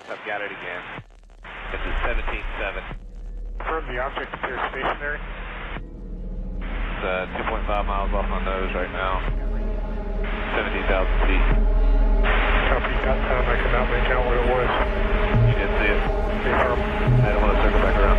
I've got it again. This is 17-7. Confirm the object appears stationary. It's 2.5 miles off my nose right now. 17,000 feet. Copy, got time. I could not make out what it was. You didn't see it? Confirm. I don't want to circle back around.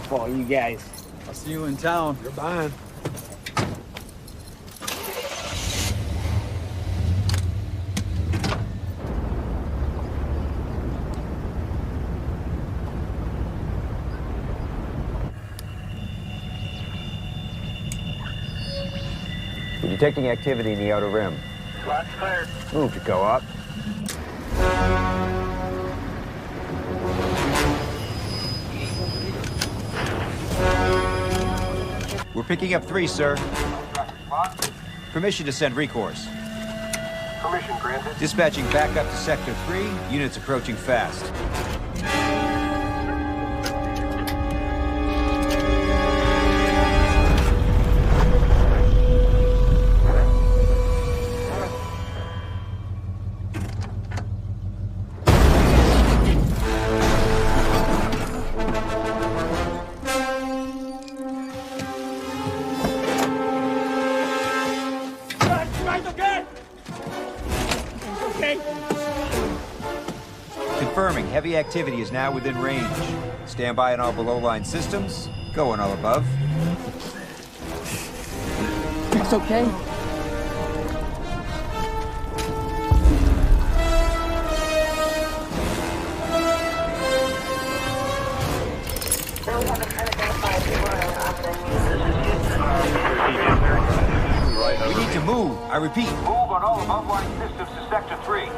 Follow you guys. I'll see you in town. You're mine. We're detecting activity in the outer rim. Lots cleared. Move to go up. We're picking up 3, sir. Permission to send recourse. Permission granted. Dispatching back up to Sector 3. Units approaching fast. Confirming, heavy activity is now within range. Stand by on all below-line systems. Go on all above. It's okay. We need to move. I repeat. Move on all above-line systems to Sector 3.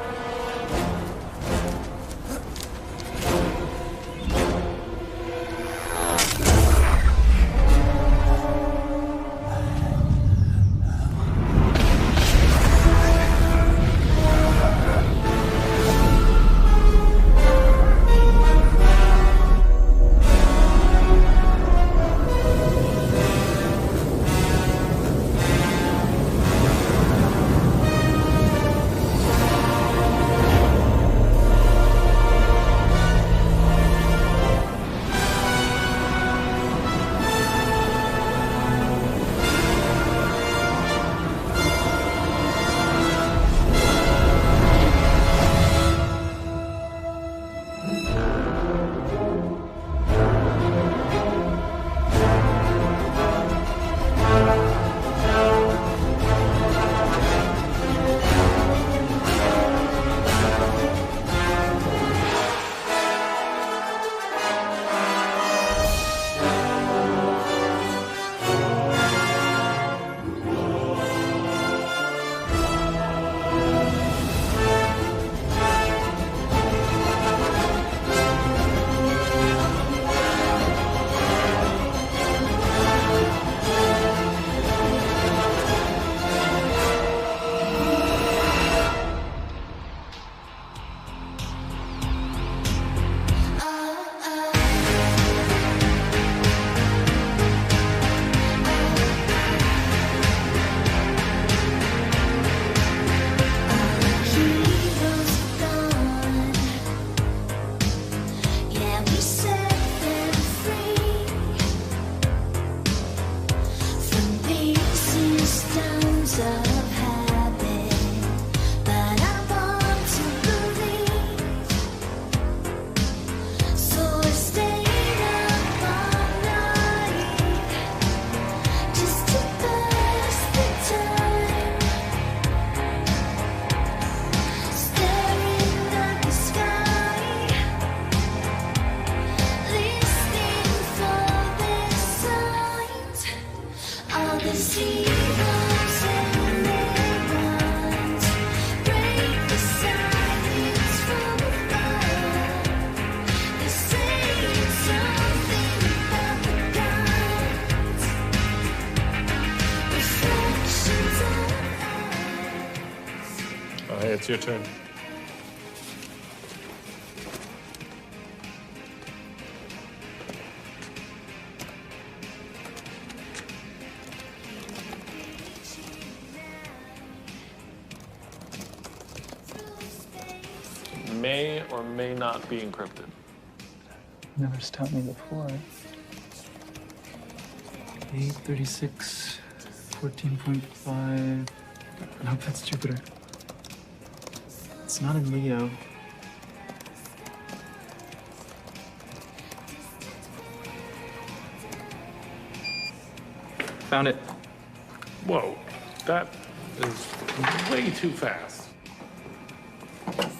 it's your turn. May or may not be encrypted. Never stopped me before. 836, 14.5. Nope, that's Jupiter. It's not in Leo. Found it. Whoa, that is way too fast.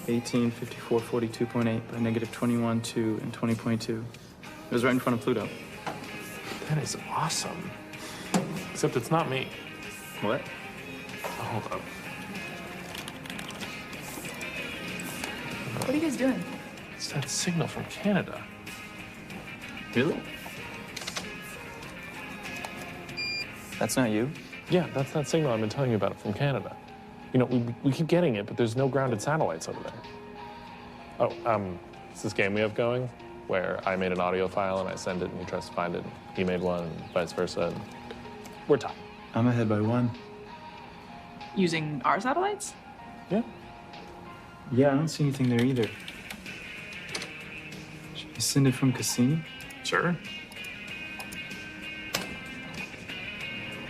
18, 54, 42.8 by negative 21, 2, and 20.2. It was right in front of Pluto. That is awesome. Except it's not me. What? Oh, hold up. What are you guys doing? It's that signal from Canada. Really? That's not you? Yeah, that's that signal I've been telling you about from Canada. You know, we keep getting it, but there's no grounded satellites over there. Oh, it's this game we have going where I made an audio file and I send it and he tries to find it. And he made one and vice versa. And we're tied. I'm ahead by 1. Using our satellites? Yeah. Yeah, I don't see anything there either. Should I send it from Cassini? Sure.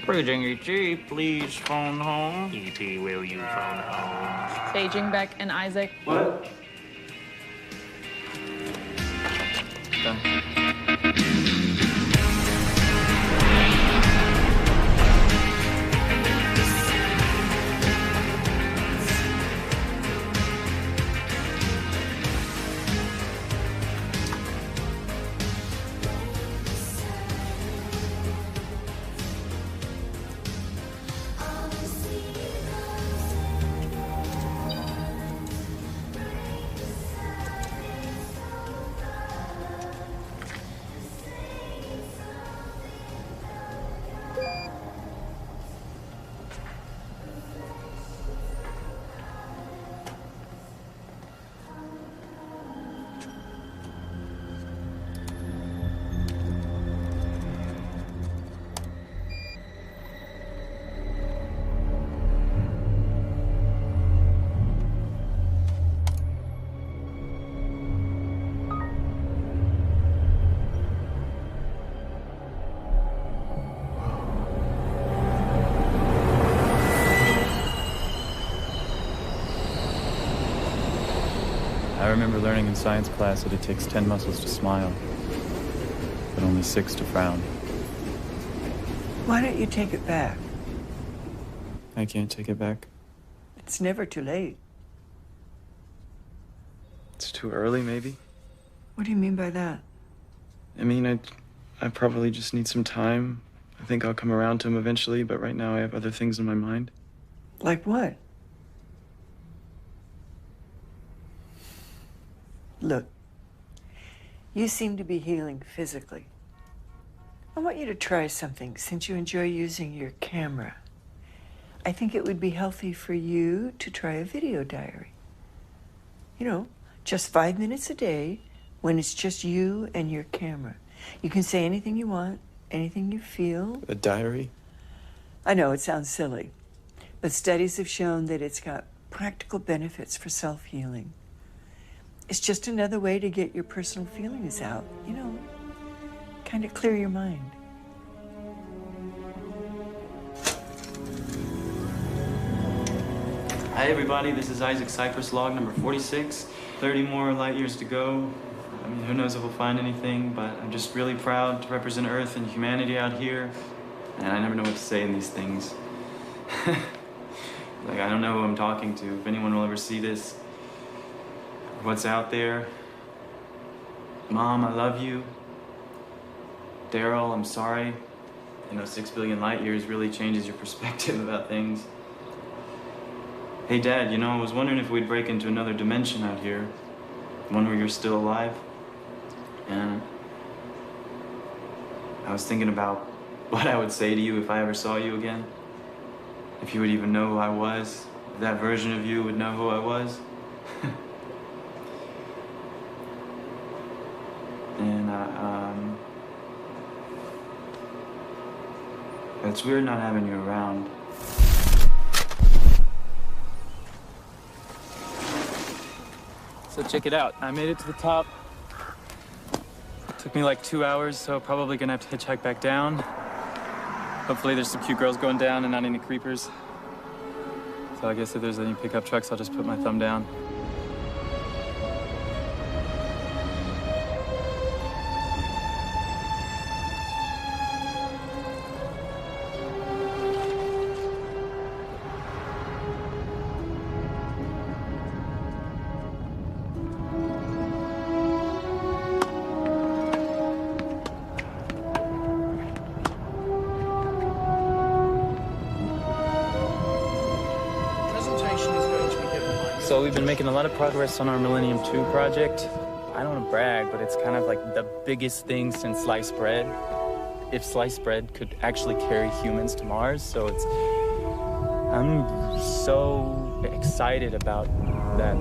Paging ET, please phone home. ET, will you phone home? Beijing, Beck, and Isaac. What? Done. I remember learning in science class that it takes 10 muscles to smile, but only 6 to frown. Why don't you take it back? I can't take it back. It's never too late. It's too early, maybe? What do you mean by that? I mean, I probably just need some time. I think I'll come around to him eventually, but right now I have other things in my mind. Like what? Look, you seem to be healing physically. I want you to try something since you enjoy using your camera. I think it would be healthy for you to try a video diary. You know, just 5 minutes a day when it's just you and your camera. You can say anything you want, anything you feel. A diary? I know it sounds silly, but studies have shown that it's got practical benefits for self-healing. It's just another way to get your personal feelings out, you know, kind of clear your mind. Hi, everybody. This is Isaac Cypress log number 46. 30 more light years to go. I mean, who knows if we'll find anything, but I'm just really proud to represent Earth and humanity out here. And I never know what to say in these things. Like, I don't know who I'm talking to. If anyone will ever see this, what's out there. Mom, I love you. Daryl, I'm sorry. You know, 6 billion light years really changes your perspective about things. Hey, Dad, you know, I was wondering if we'd break into another dimension out here. One where you're still alive. And I was thinking about what I would say to you if I ever saw you again. If you would even know who I was. that version of you would know who I was. And it's weird not having you around. So check it out. I made it to the top. Took me like 2 hours, so probably gonna have to hitchhike back down. Hopefully there's some cute girls going down and not any creepers. So I guess if there's any pickup trucks, I'll just put my thumb down. So we've been making a lot of progress on our Millennium 2 project. I don't want to brag, but it's kind of like the biggest thing since sliced bread. If sliced bread could actually carry humans to Mars, so I'm so excited about that.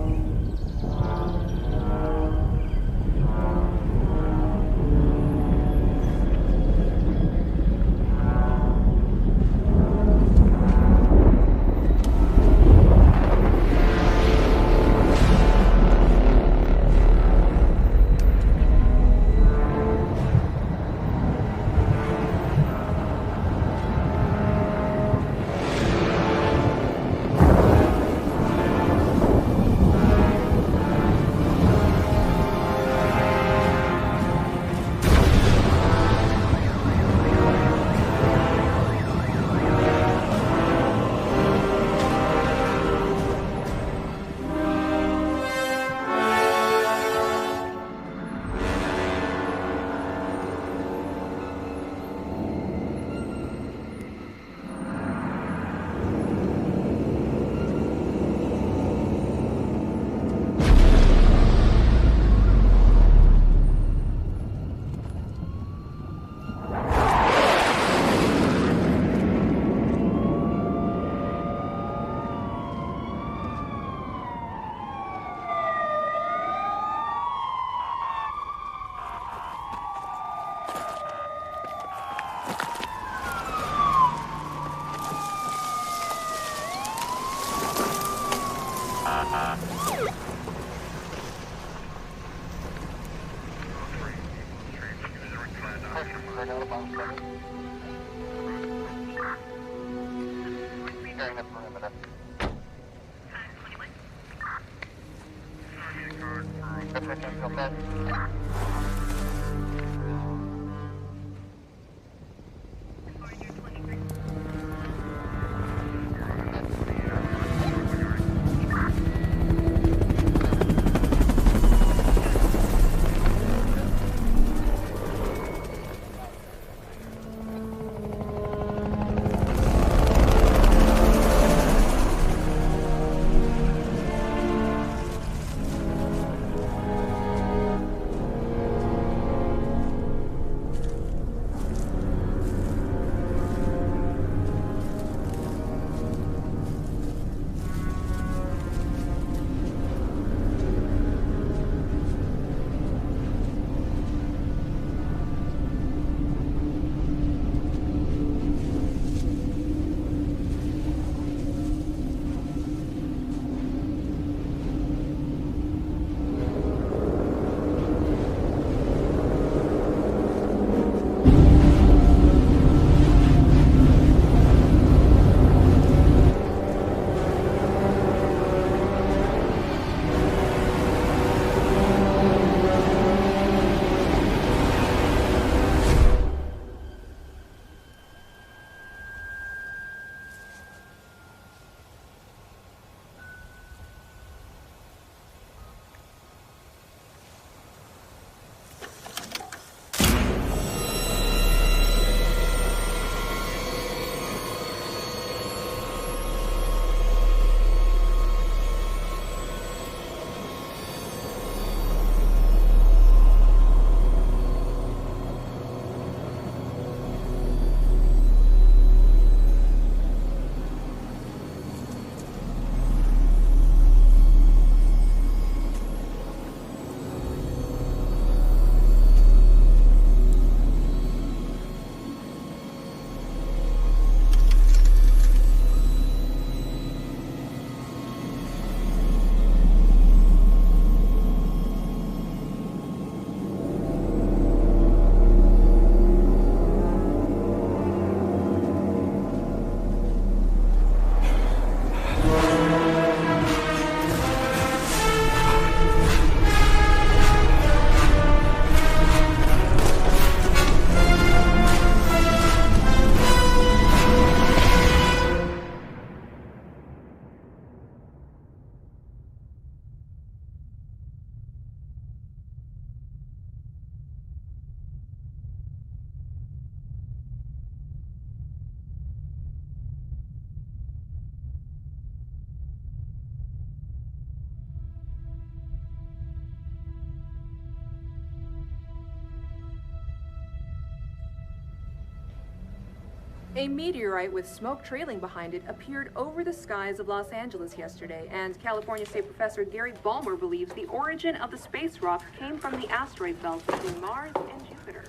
A meteorite with smoke trailing behind it appeared over the skies of Los Angeles yesterday, and California State Professor Gary Ballmer believes the origin of the space rock came from the asteroid belt between Mars and Jupiter.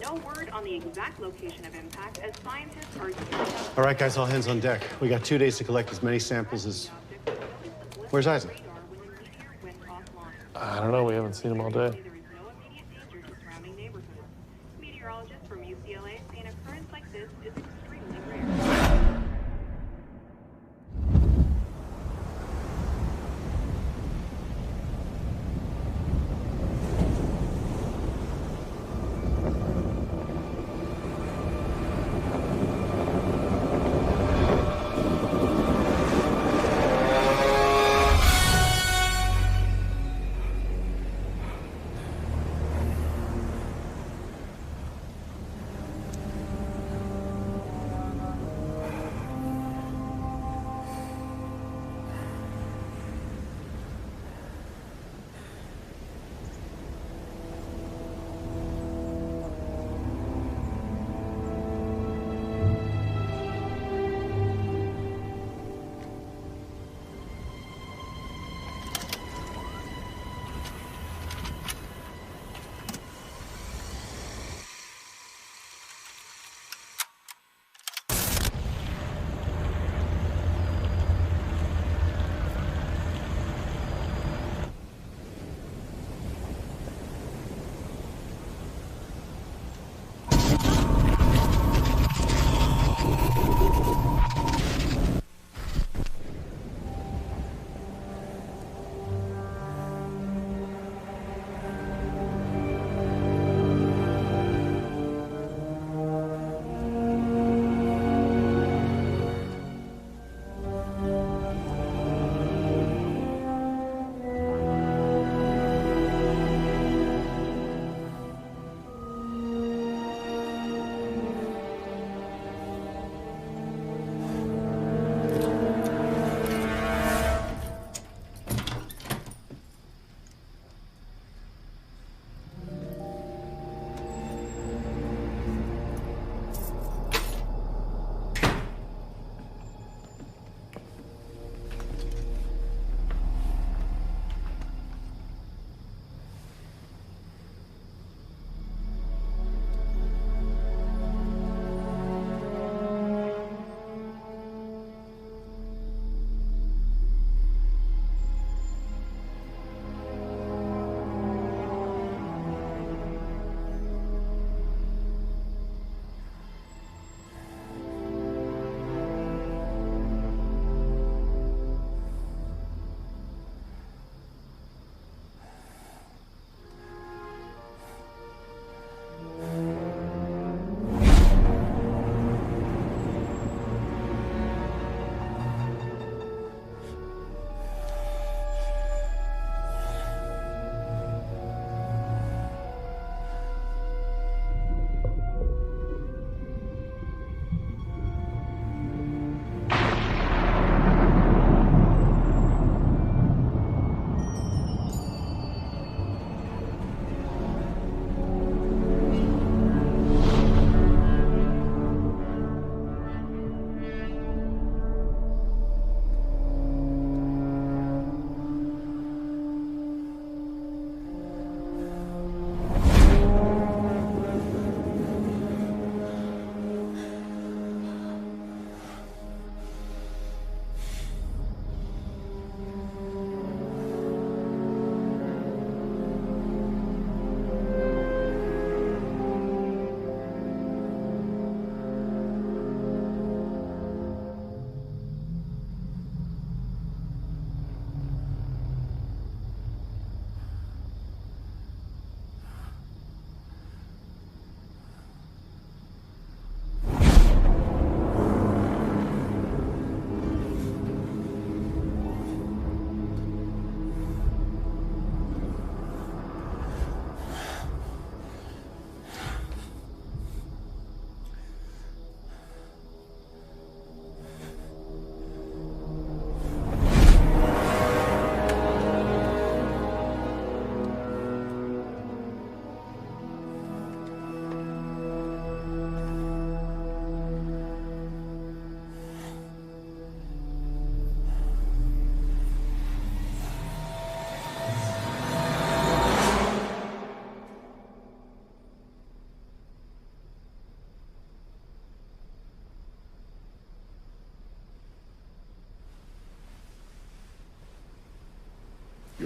No word on the exact location of impact, as scientists are... All right, guys, all hands on deck. We got 2 days to collect as many samples as... Where's Isaac? I don't know. We haven't seen him all day. Meteorologists from UCLA say an occurrence like this is extremely rare.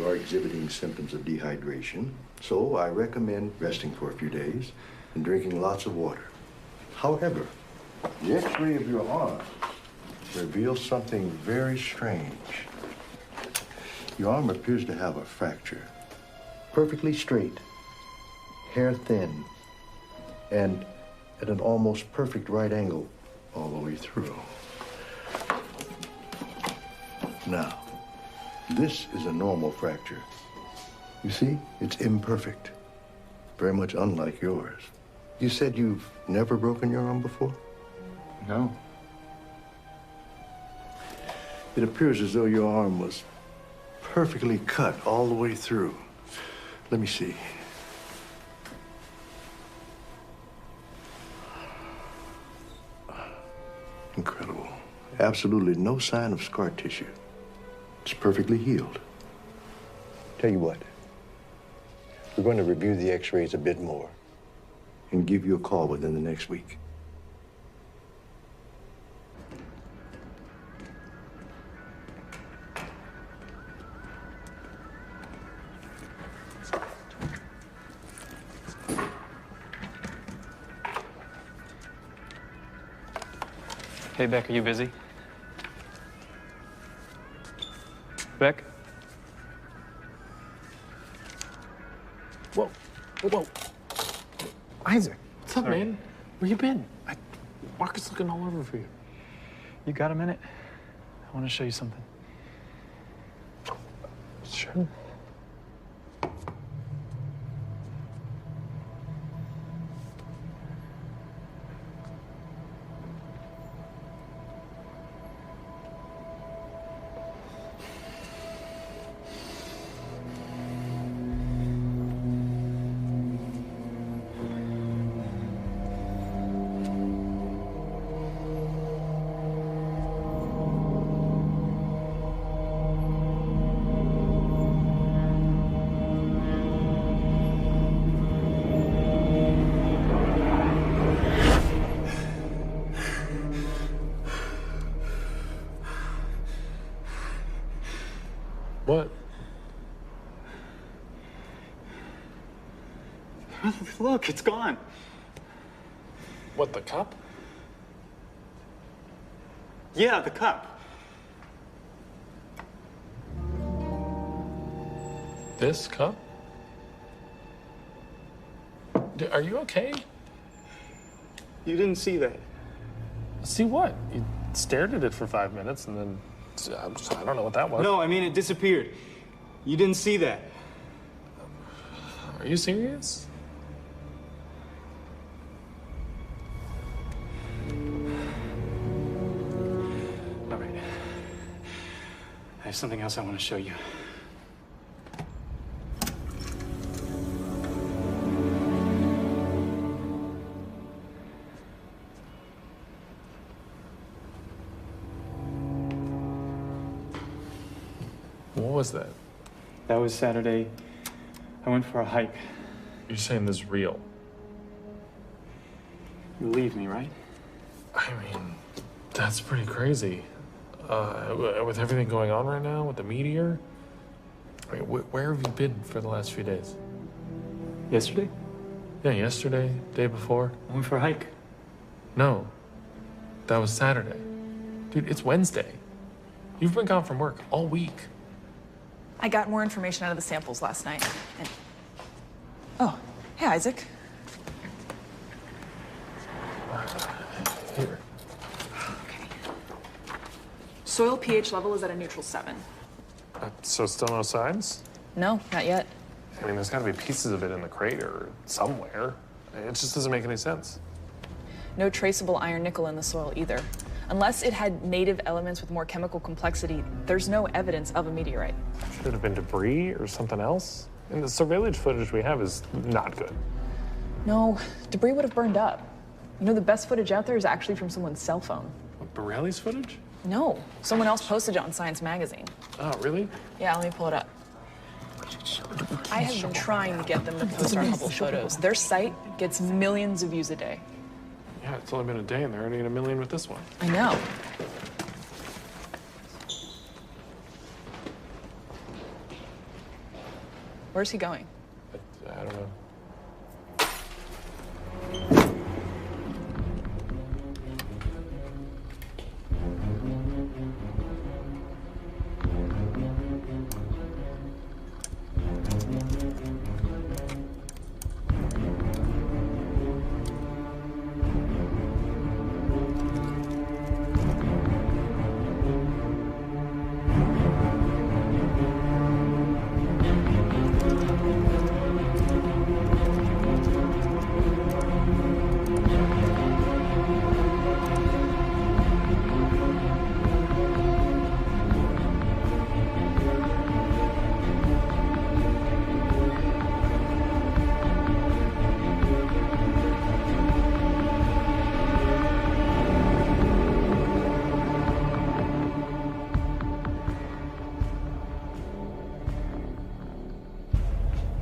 You are exhibiting symptoms of dehydration, so I recommend resting for a few days and drinking lots of water. However, the X-ray of your arm reveals something very strange. Your arm appears to have a fracture. Perfectly straight, hair thin, and at an almost perfect right angle all the way through. Now, this is a normal fracture. You see, it's imperfect, very much unlike yours. You said you've never broken your arm before? No. It appears as though your arm was perfectly cut all the way through. Let me see. Incredible. Absolutely no sign of scar tissue. It's perfectly healed. Tell you what, we're going to review the x-rays a bit more and give you a call within the next week. Hey, Beck, are you busy? Beck? Whoa, whoa. Isaac, what's up, man? Where you been? Marcus is looking all over for you. You got a minute? I want to show you something. Sure. What? Look, it's gone. What, the cup? Yeah, the cup. This cup? Are you okay? You didn't see that. See what? You stared at it for 5 minutes and then, I don't know what that was. No, I mean, it disappeared. You didn't see that. Are you serious? All right. I have something else I want to show you. What was that? That was Saturday. I went for a hike. You're saying this is real? You believe me, right? I mean, that's pretty crazy. With everything going on right now, with the meteor, I mean, where have you been for the last few days? Yesterday? Yeah, yesterday, day before. I went for a hike. No, that was Saturday. Dude, it's Wednesday. You've been gone from work all week. I got more information out of the samples last night. And... Oh, hey, Isaac. Here. Okay. Soil pH level is at a neutral 7. So still no signs? No, not yet. I mean, there's got to be pieces of it in the crater somewhere. It just doesn't make any sense. No traceable iron nickel in the soil either. Unless it had native elements with more chemical complexity, there's no evidence of a meteorite. Should it have been debris or something else? And the surveillance footage we have is not good. No, debris would have burned up. You know, the best footage out there is actually from someone's cell phone. What, Borelli's footage? No, someone else posted it on Science Magazine. Oh, really? Yeah, let me pull it up. I have been trying to get them to post our Hubble photos. Their site gets millions of views a day. Yeah, it's only been a day and they're already at 1 million with this one. I know. Where's he going? I don't know.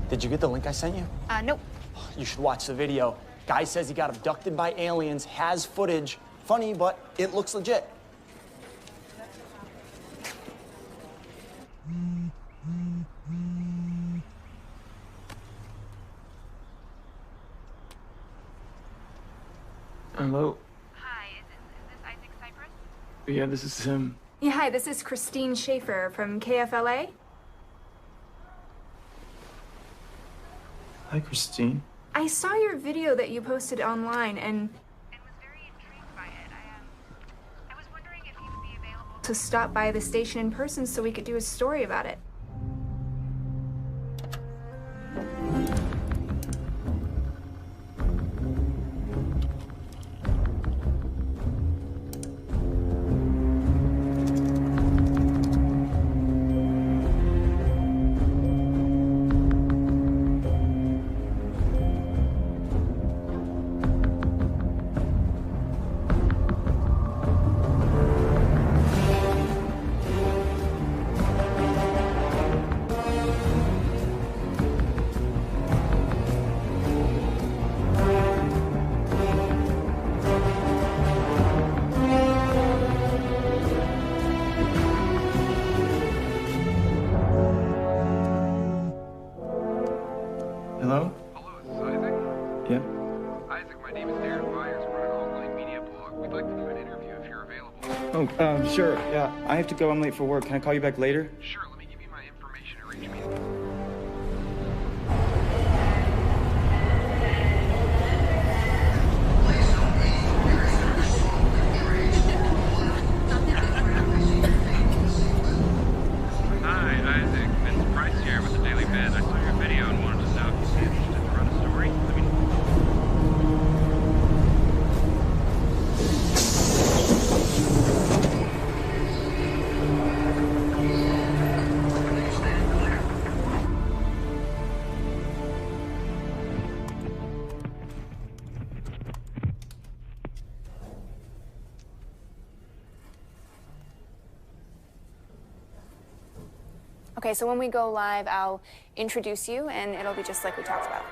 Did you get the link I sent you? Nope. You should watch the video. Guy says he got abducted by aliens, has footage. Funny, but it looks legit. Hello? Hi, is this Isaac Cypress? Yeah, this is him. Yeah, hi, this is Christine Schaefer from KFLA. Hi, Christine. I saw your video that you posted online and was very intrigued by it. I was wondering if you would be available to stop by the station in person so we could do a story about it. Hello? Hello, is this Isaac? Yeah. Isaac, my name is Darren Myers. We're an online media blog. We'd like to do an interview if you're available. Oh, sure. Yeah, I have to go. I'm late for work. Can I call you back later? Sure, let me give you my information to reach me. Hi, Isaac. Vince Price here with the Daily Bed. I saw your video and wanted to know if you'd be interested to run a story. Let me know. Okay, so when we go live, I'll introduce you and it'll be just like we talked about.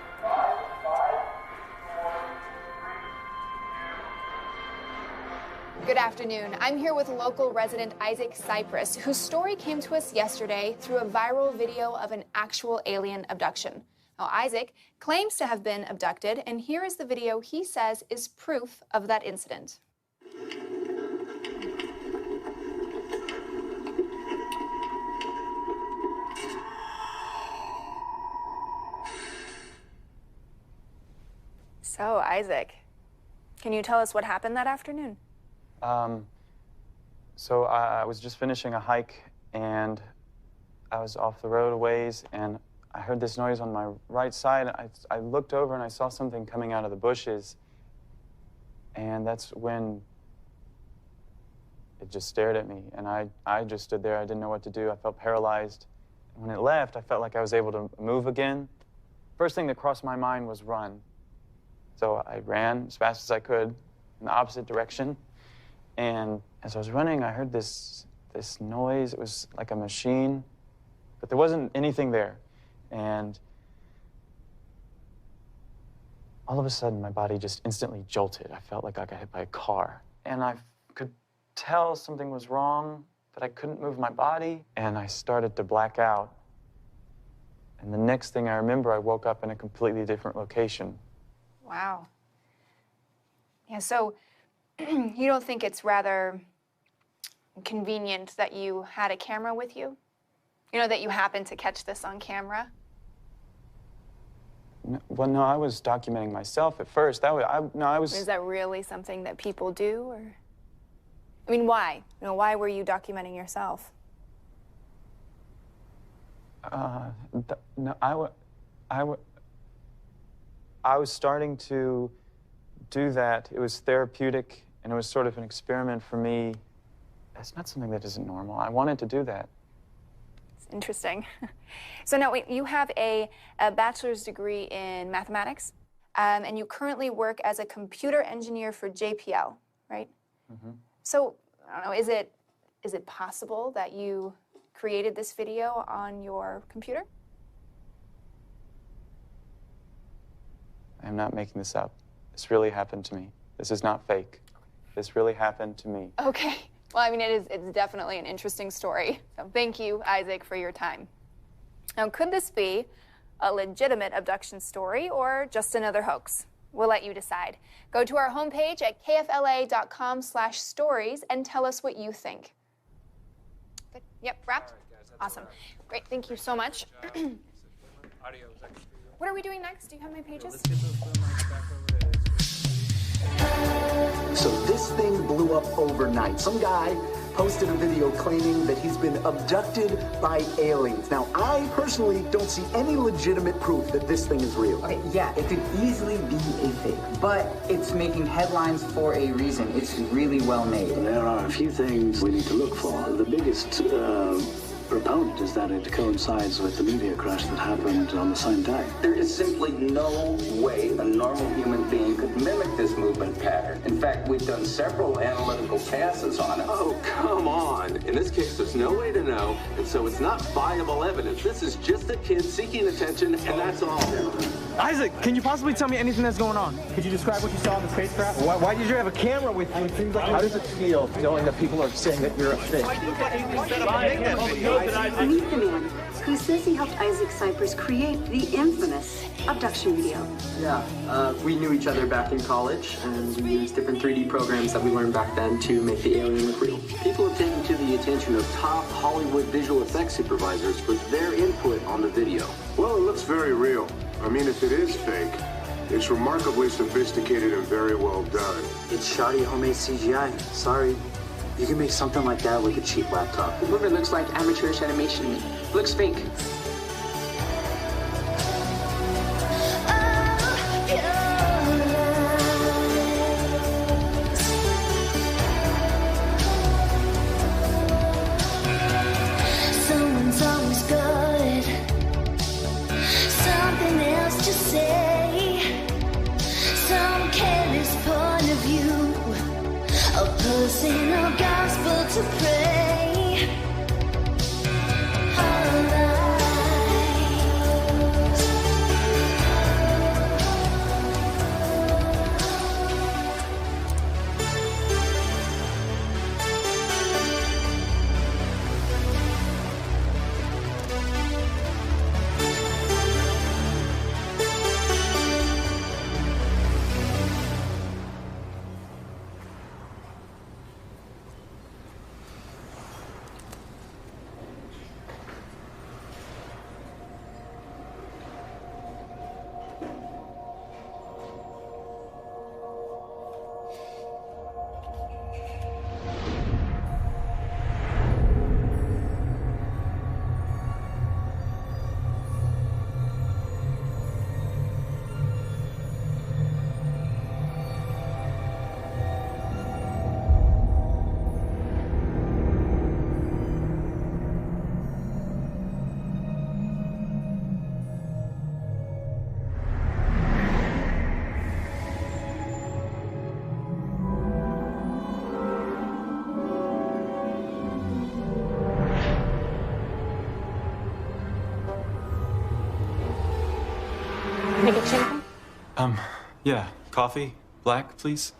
Good afternoon. I'm here with local resident Isaac Cypress, whose story came to us yesterday through a viral video of an actual alien abduction. Now, Isaac claims to have been abducted, and here is the video he says is proof of that incident. So, Isaac, can you tell us what happened that afternoon? So I was just finishing a hike, and I was off the road a ways, and I heard this noise on my right side. I looked over, and I saw something coming out of the bushes, and that's when it just stared at me, and I just stood there. I didn't know what to do. I felt paralyzed. When it left, I felt like I was able to move again. First thing that crossed my mind was run. So I ran as fast as I could in the opposite direction. And as I was running, I heard this noise. It was like a machine, but there wasn't anything there. And all of a sudden, my body just instantly jolted. I felt like I got hit by a car. And I could tell something was wrong, but I couldn't move my body. And I started to black out. And the next thing I remember, I woke up in a completely different location. Wow. Yeah, so you don't think it's rather convenient that you had a camera with you? You know, that you happened to catch this on camera? No, well, no, I was documenting myself at first. I was... Is that really something that people do, or? I mean, why? You know, why were you documenting yourself? No, I was starting to do that. It was therapeutic, and it was sort of an experiment for me. That's not something that isn't normal. I wanted to do that. It's interesting. So now, wait, you have a bachelor's degree in mathematics, and you currently work as a computer engineer for JPL, right? Mm-hmm. So, I don't know, is it possible that you created this video on your computer? I'm not making this up. This really happened to me. This is not fake. This really happened to me. Okay. Well, I mean, it's definitely an interesting story. So thank you, Isaac, for your time. Now, could this be a legitimate abduction story or just another hoax? We'll let you decide. Go to our homepage at kfla.com/stories and tell us what you think. Good. Yep, wrapped? Awesome. Great, thank you so much. What are we doing next? Do you have my pages? So this thing blew up overnight. Some guy posted a video claiming that he's been abducted by aliens. Now, I personally don't see any legitimate proof that this thing is real. Okay, yeah, it could easily be a fake, but it's making headlines for a reason. It's really well made. There are a few things we need to look for. The biggest proponent is that it coincides with the meteor crash that happened on the same day. There is simply no way a normal human being could mimic this movement pattern. In fact, we've done several analytical passes on it. Oh, come on. In this case, there's no way to know, and so it's not viable evidence. This is just a kid seeking attention, and that's all. Isaac, can you possibly tell me anything that's going on? Could you describe what you saw in the spacecraft? Why did you have a camera with you? It seems like... How does it feel knowing that people are saying that you're a fake? Meet the man who says he helped Isaac Cypress create the infamous abduction video. Yeah, we knew each other back in college, and we used different 3D programs that we learned back then to make the alien look real. People have taken to the attention of top Hollywood visual effects supervisors for their input on the video. Well, it looks very real. I mean, if it is fake, it's remarkably sophisticated and very well done. It's shoddy homemade CGI. Sorry. You can make something like that with a cheap laptop. The movie looks like amateurish animation. Looks fake. Someone's always good. Something else to say. Some careless point of view. A personal gospel to pray. Our lives. Make it chicken? Yeah. Coffee? Black, please?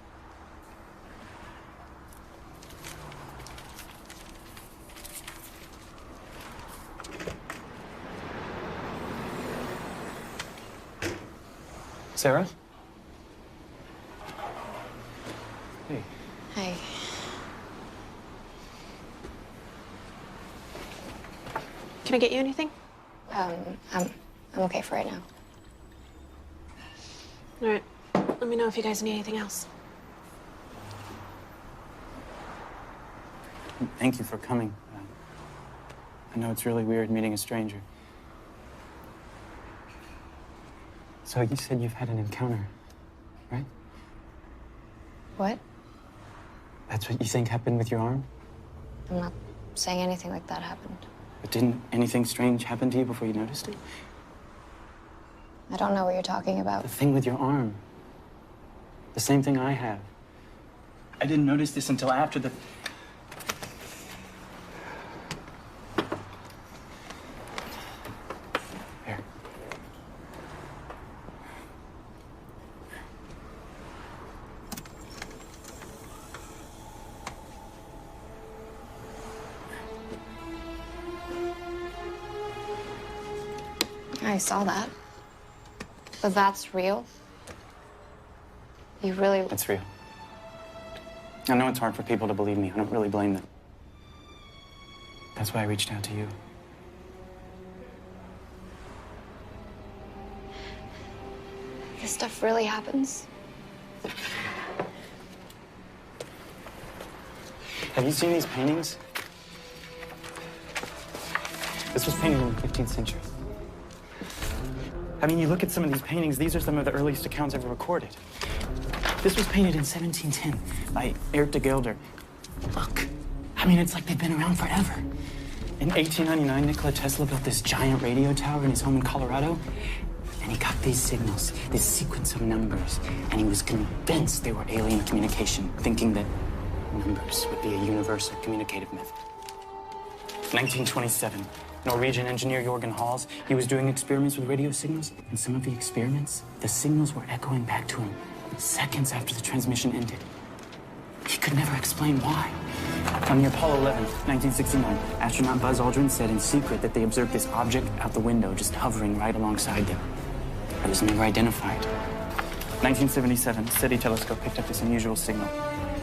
Sarah? Hey. Hey. Can I get you anything? I'm okay for right now. All right. Let me know if you guys need anything else. Thank you for coming. I know it's really weird meeting a stranger. So you said you've had an encounter, right? What? That's what you think happened with your arm? I'm not saying anything like that happened. But didn't anything strange happen to you before you noticed it? I don't know what you're talking about. The thing with your arm. The same thing I have. I didn't notice this until after the... Here. I saw that. But that's real? You really... It's real. I know it's hard for people to believe me. I don't really blame them. That's why I reached out to you. This stuff really happens? Have you seen these paintings? This was painted in the 15th century. I mean, you look at some of these paintings, these are some of the earliest accounts ever recorded. This was painted in 1710 by Eric de Gelder. Look, I mean, it's like they've been around forever. In 1899, Nikola Tesla built this giant radio tower in his home in Colorado, and he got these signals, this sequence of numbers, and he was convinced they were alien communication, thinking that numbers would be a universal communicative method. 1927, Norwegian engineer Jorgen Hals, he was doing experiments with radio signals, and some of the experiments, the signals were echoing back to him seconds after the transmission ended. He could never explain why. On the Apollo 11, 1969, astronaut Buzz Aldrin said in secret that they observed this object out the window just hovering right alongside them. It was never identified. 1977, SETI telescope picked up this unusual signal.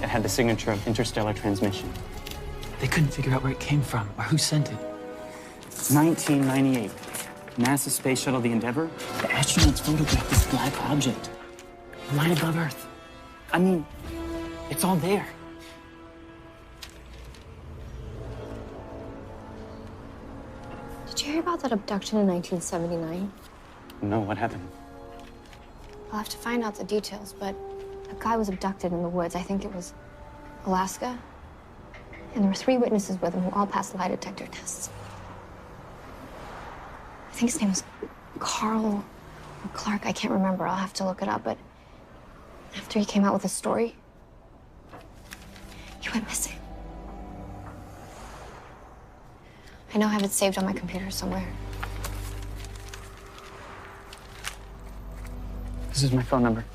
It had the signature of interstellar transmission. They couldn't figure out where it came from or who sent it. 1998, NASA space shuttle the Endeavour, the astronauts photographed this black object right above Earth. I mean, it's all there. Did you hear about that abduction in 1979? No, what happened? I'll have to find out the details, but a guy was abducted in the woods. I think it was Alaska. And there were 3 witnesses with him who all passed lie detector tests. I think his name was Carl or Clark. I can't remember. I'll have to look it up. But after he came out with his story, he went missing. I know I have it saved on my computer somewhere. This is my phone number.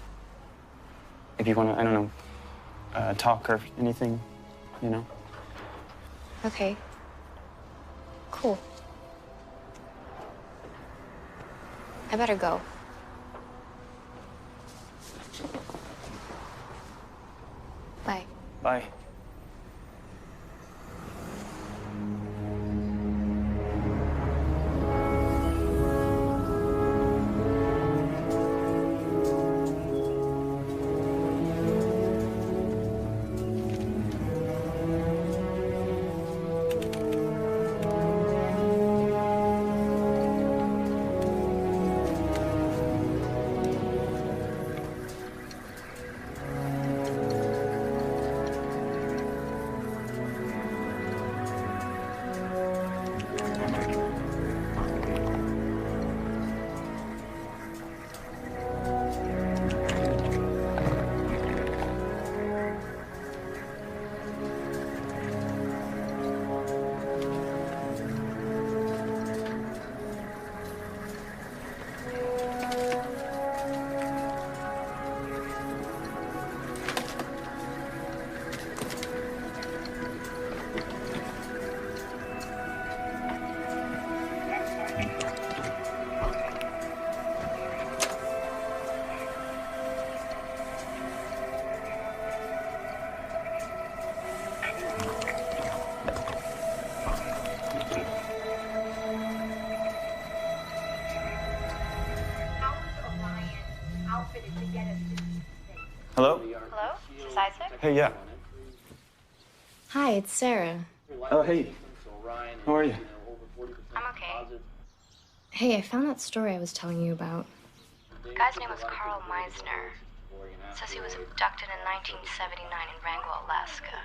If you want to, I don't know, talk or anything, you know. Okay. Cool. I better go. Bye. Bye. this Isaac? Hey, yeah. Hi, it's Sarah. Oh, hey. How are you? I'm okay. Hey, I found that story I was telling you about. The guy's name was Carl Meisner. Says he was abducted in 1979 in Wrangell, Alaska.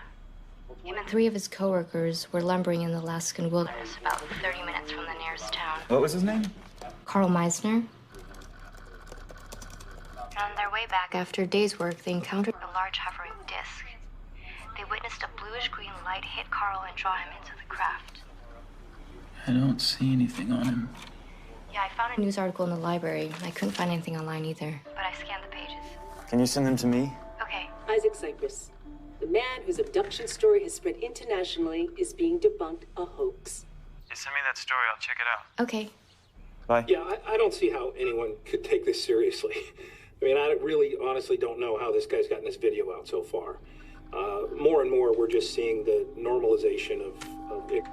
Him and 3 of his coworkers were lumbering in the Alaskan wilderness about 30 minutes from the nearest town. What was his name? Carl Meisner. On their way back after a day's work, they encountered a large hovering disc. They witnessed a bluish-green light hit Carl and draw him into the craft. I don't see anything on him. Yeah, I found a news article in the library. I couldn't find anything online either, but I scanned the pages. Can you send them to me? Okay. Isaac Cypress, the man whose abduction story has spread internationally, is being debunked a hoax. Yeah, send me that story. I'll check it out. Okay. Bye. Yeah, I don't see how anyone could take this seriously. I mean, I really honestly don't know how this guy's gotten this video out so far. More and more, we're just seeing the normalization of it.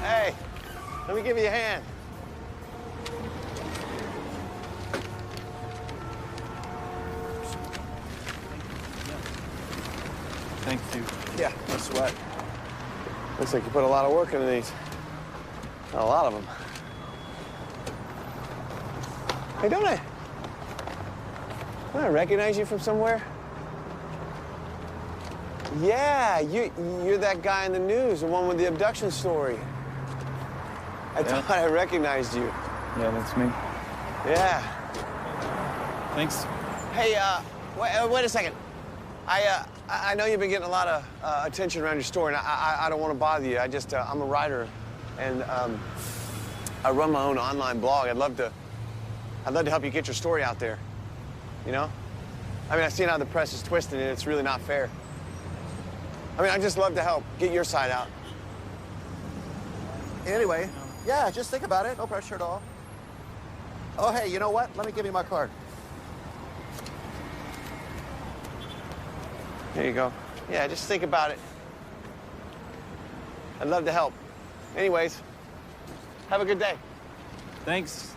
Hey, let me give you a hand. Thank you. Yeah, no sweat. Looks like you put a lot of work into these. A lot of them. Hey, don't I recognize you from somewhere? Yeah, you're that guy in the news, the one with the abduction story. I thought I recognized you. Yeah, that's me. Yeah. Thanks. Hey, wait a second. I know you've been getting a lot of attention around your store, and I don't want to bother you. I'm a writer, and I run my own online blog. I'd love to help you get your story out there. You know? I mean, I've seen how the press is twisting it. It's really not fair. I mean, I'd just love to help get your side out. Anyway, yeah, just think about it. No pressure at all. Oh, hey, you know what? Let me give you my card. Here you go. Yeah, just think about it. I'd love to help. Anyways, have a good day. Thanks.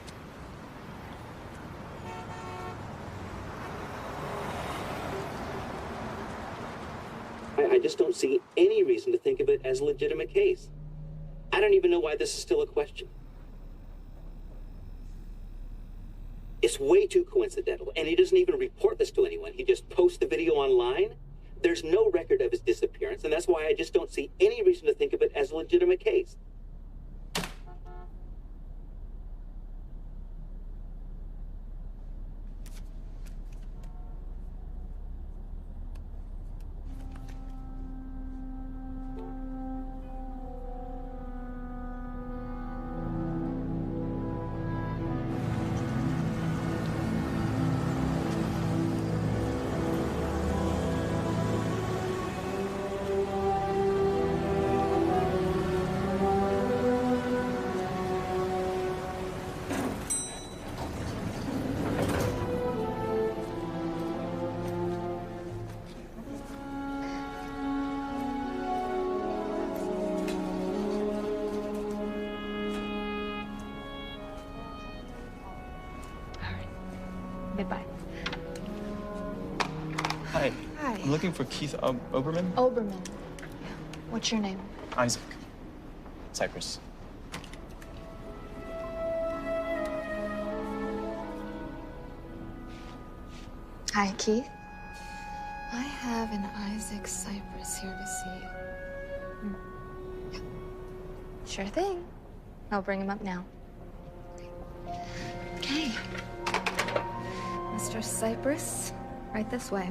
I just don't see any reason to think of it as a legitimate case. I don't even know why this is still a question. It's way too coincidental, and he doesn't even report this to anyone. He just posts the video online. There's no record of his disappearance, and that's why I just don't see any reason to think of it as a legitimate case. Goodbye. Hi. Hi. I'm looking for Keith Oberman. Oberman. What's your name? Isaac. Cypress. Hi, Keith. I have an Isaac Cypress here to see you. Yeah. Sure thing. I'll bring him up now. Okay. Mr. Cypress, right this way.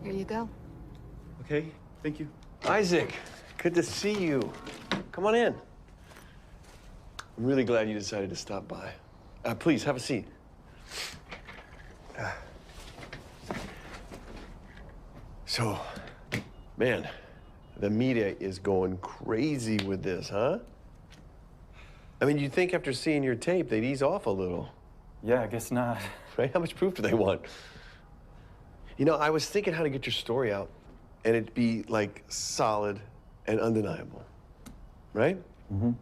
Here you go. Okay, thank you. Isaac, good to see you. Come on in. I'm really glad you decided to stop by. Please, have a seat. So, man, the media is going crazy with this, huh? I mean, you'd think after seeing your tape, they'd ease off a little. Yeah, I guess not. Right? How much proof do they want? You know, I was thinking how to get your story out, and it'd be, like, solid and undeniable. Right? Mm-hmm.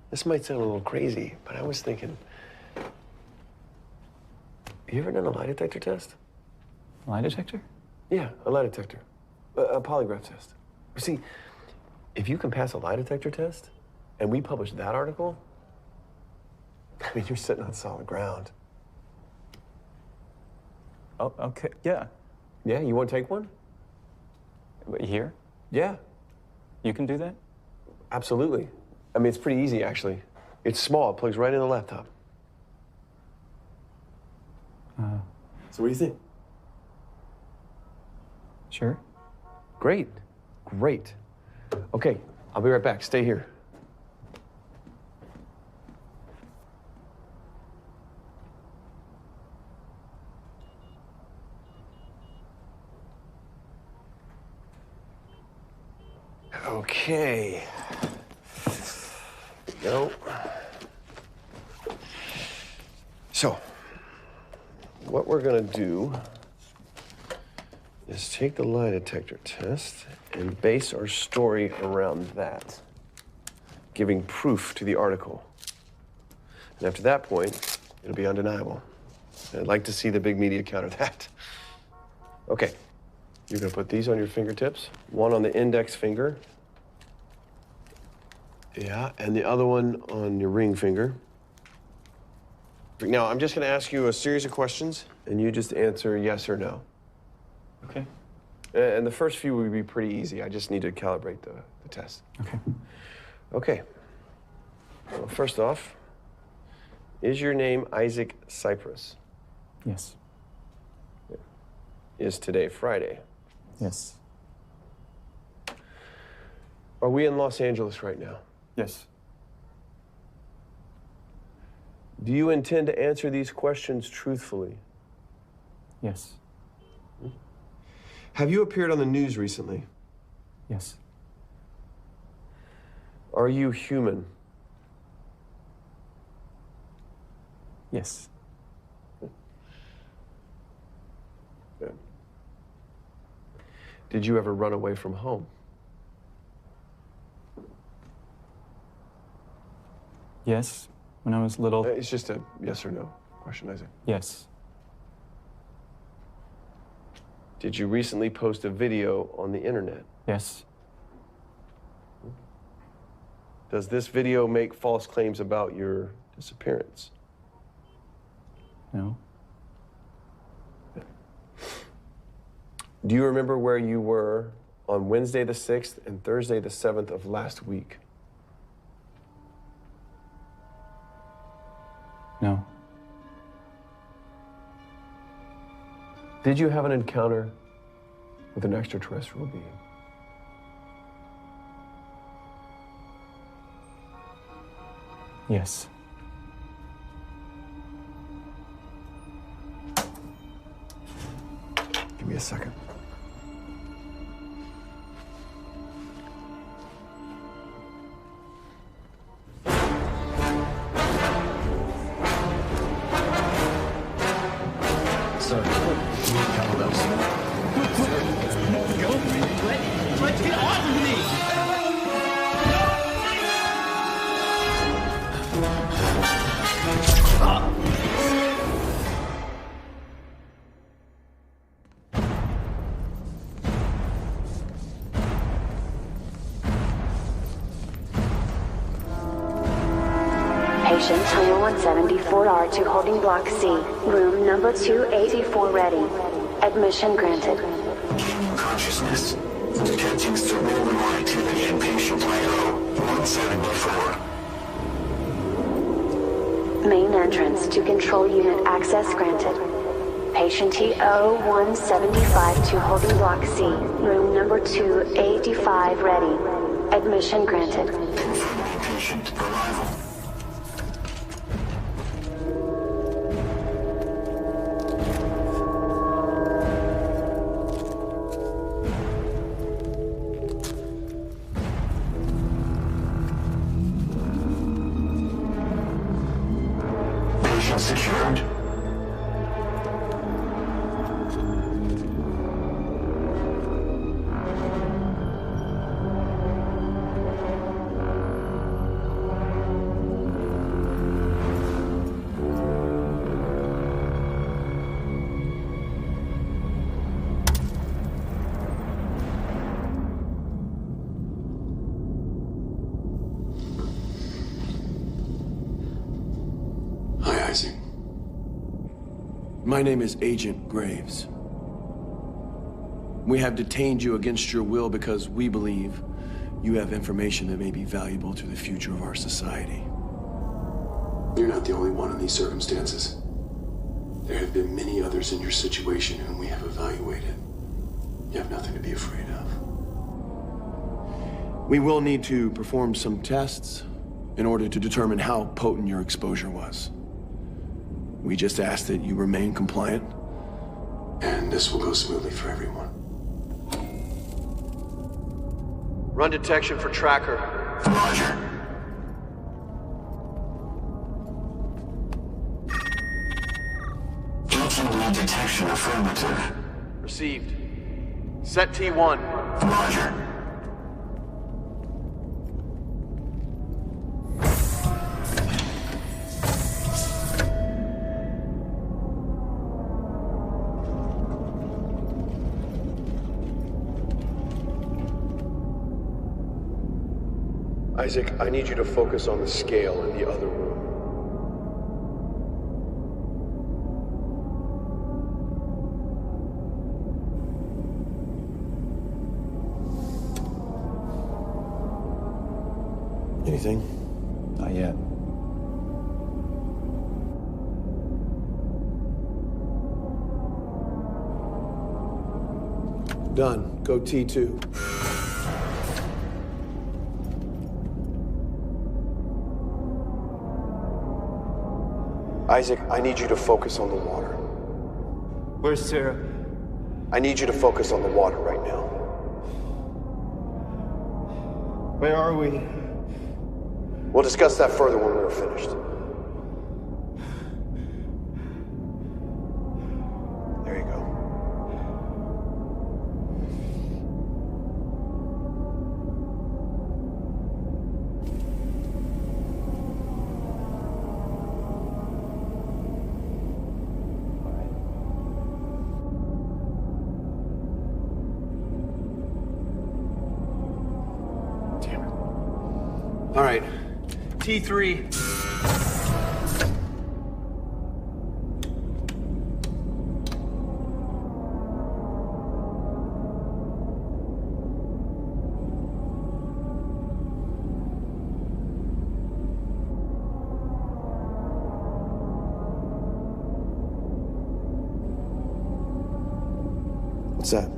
This might sound a little crazy, but I was thinking, you ever done a lie detector test? Lie detector? Yeah, a lie detector. A polygraph test. See, if you can pass a lie detector test, and we publish that article, I mean, you're sitting on solid ground. Oh, okay, yeah. Yeah, you want to take one? Here? Yeah. You can do that? Absolutely. I mean, it's pretty easy, actually. It's small, it plugs right in the laptop. So what do you think? Sure. Great. Great. Okay, I'll be right back. Stay here. Okay. Go. So, what we're gonna do is take the lie detector test and base our story around that, giving proof to the article. And after that point, it'll be undeniable. And I'd like to see the big media counter that. Okay, you're gonna put these on your fingertips, one on the index finger. Yeah, and the other one on your ring finger. Now, I'm just gonna ask you a series of questions, and you just answer yes or no. Okay. And the first few will be pretty easy. I just need to calibrate the test. Okay. Okay. Well, first off, is your name Isaac Cypress? Yes. Is today Friday? Yes. Are we in Los Angeles right now? Yes. Do you intend to answer these questions truthfully? Yes. Have you appeared on the news recently? Yes. Are you human? Yes. Good. Did you ever run away from home? Yes, when I was little. It's just a yes or no question, Isaac. Yes. Did you recently post a video on the internet? Yes. Does this video make false claims about your disappearance? No. Do you remember where you were on Wednesday the 6th and Thursday the 7th of last week? No. Did you have an encounter with an extraterrestrial being? Yes. Give me a second. Sir, count those. Go. Attention, Tunnel 174R to holding block C. Room number 284 ready. Admission granted. Gaining consciousness. Detecting cerebral activity in patient IO 174. Main entrance to control unit access granted. Patient TO 175 to holding block C. Room number 285 ready. Admission granted. Confirming patient arrival. Patient secured. Hi, Isaac. My name is Agent Graves. We have detained you against your will because we believe you have information that may be valuable to the future of our society. You're not the only one in these circumstances. There have been many others in your situation whom we have evaluated. You have nothing to be afraid of. We will need to perform some tests in order to determine how potent your exposure was. We just ask that you remain compliant, and this will go smoothly for everyone. Run detection for tracker. Roger. Detection detection affirmative. Received. Set T1. Roger. Isaac, I need you to focus on the scale in the other room. Anything? Not yet. Done. Go T2. Isaac, I need you to focus on the water. Where's Sarah? I need you to focus on the water right now. Where are we? We'll discuss that further when we're finished. There you go. All right, T3. What's that?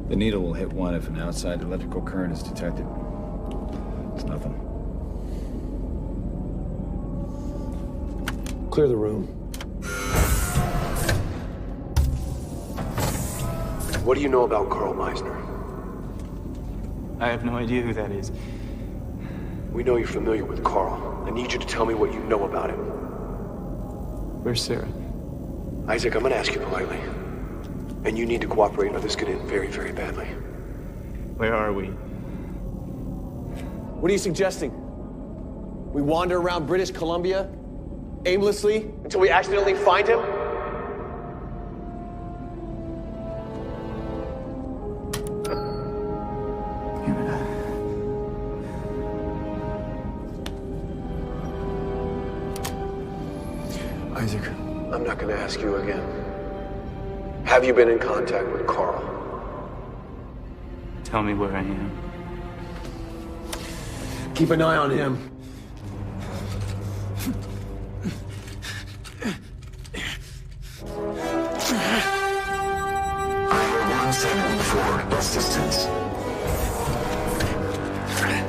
The needle will hit one if an outside electrical current is detected. It's nothing. Clear the room. What do you know about Carl Meisner? I have no idea who that is. We know you're familiar with Carl. I need you to tell me what you know about him. Where's Sarah? Isaac, I'm gonna ask you politely. And you need to cooperate or this could end very, very badly. Where are we? What are you suggesting? We wander around British Columbia aimlessly until we accidentally find him? not going to ask you again. Have you been in contact with Carl? Tell me where I am. Keep an eye on him. Iowa 174, bus distance. Breach,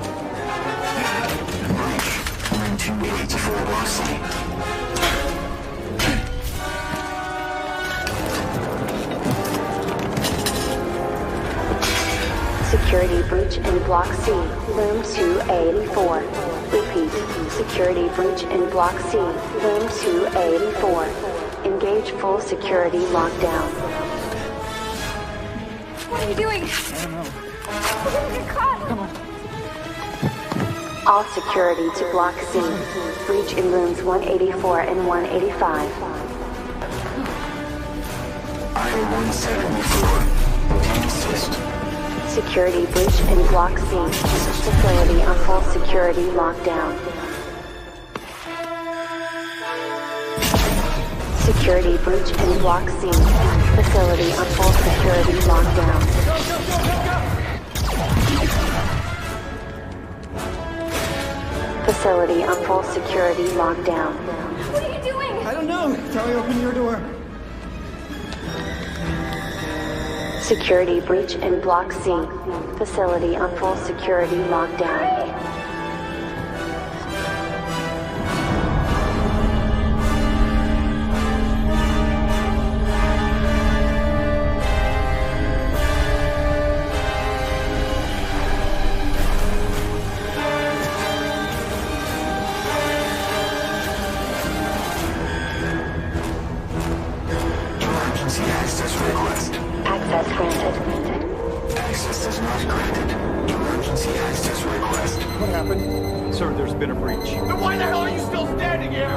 9284 velocity. Security breach in Block C, Room 284. Repeat, security breach in Block C, Room 284. Engage full security lockdown. What are you doing? I don't know. We're gonna get caught. Come on. All security to Block C. Breach in Rooms 184 and 185. Iowa 174, obtain assist. Security breach in Block C. Facility on full security lockdown. Security breach in Block C. Facility on full security lockdown. Facility on full security lockdown. What are you doing? I don't know. Tell open your door. Security breach in Block C. Facility on full security lockdown. Emergency access request. Access granted. Access is not granted. Emergency access request. What happened? Sir, there's been a breach. Then why the hell are you still standing here?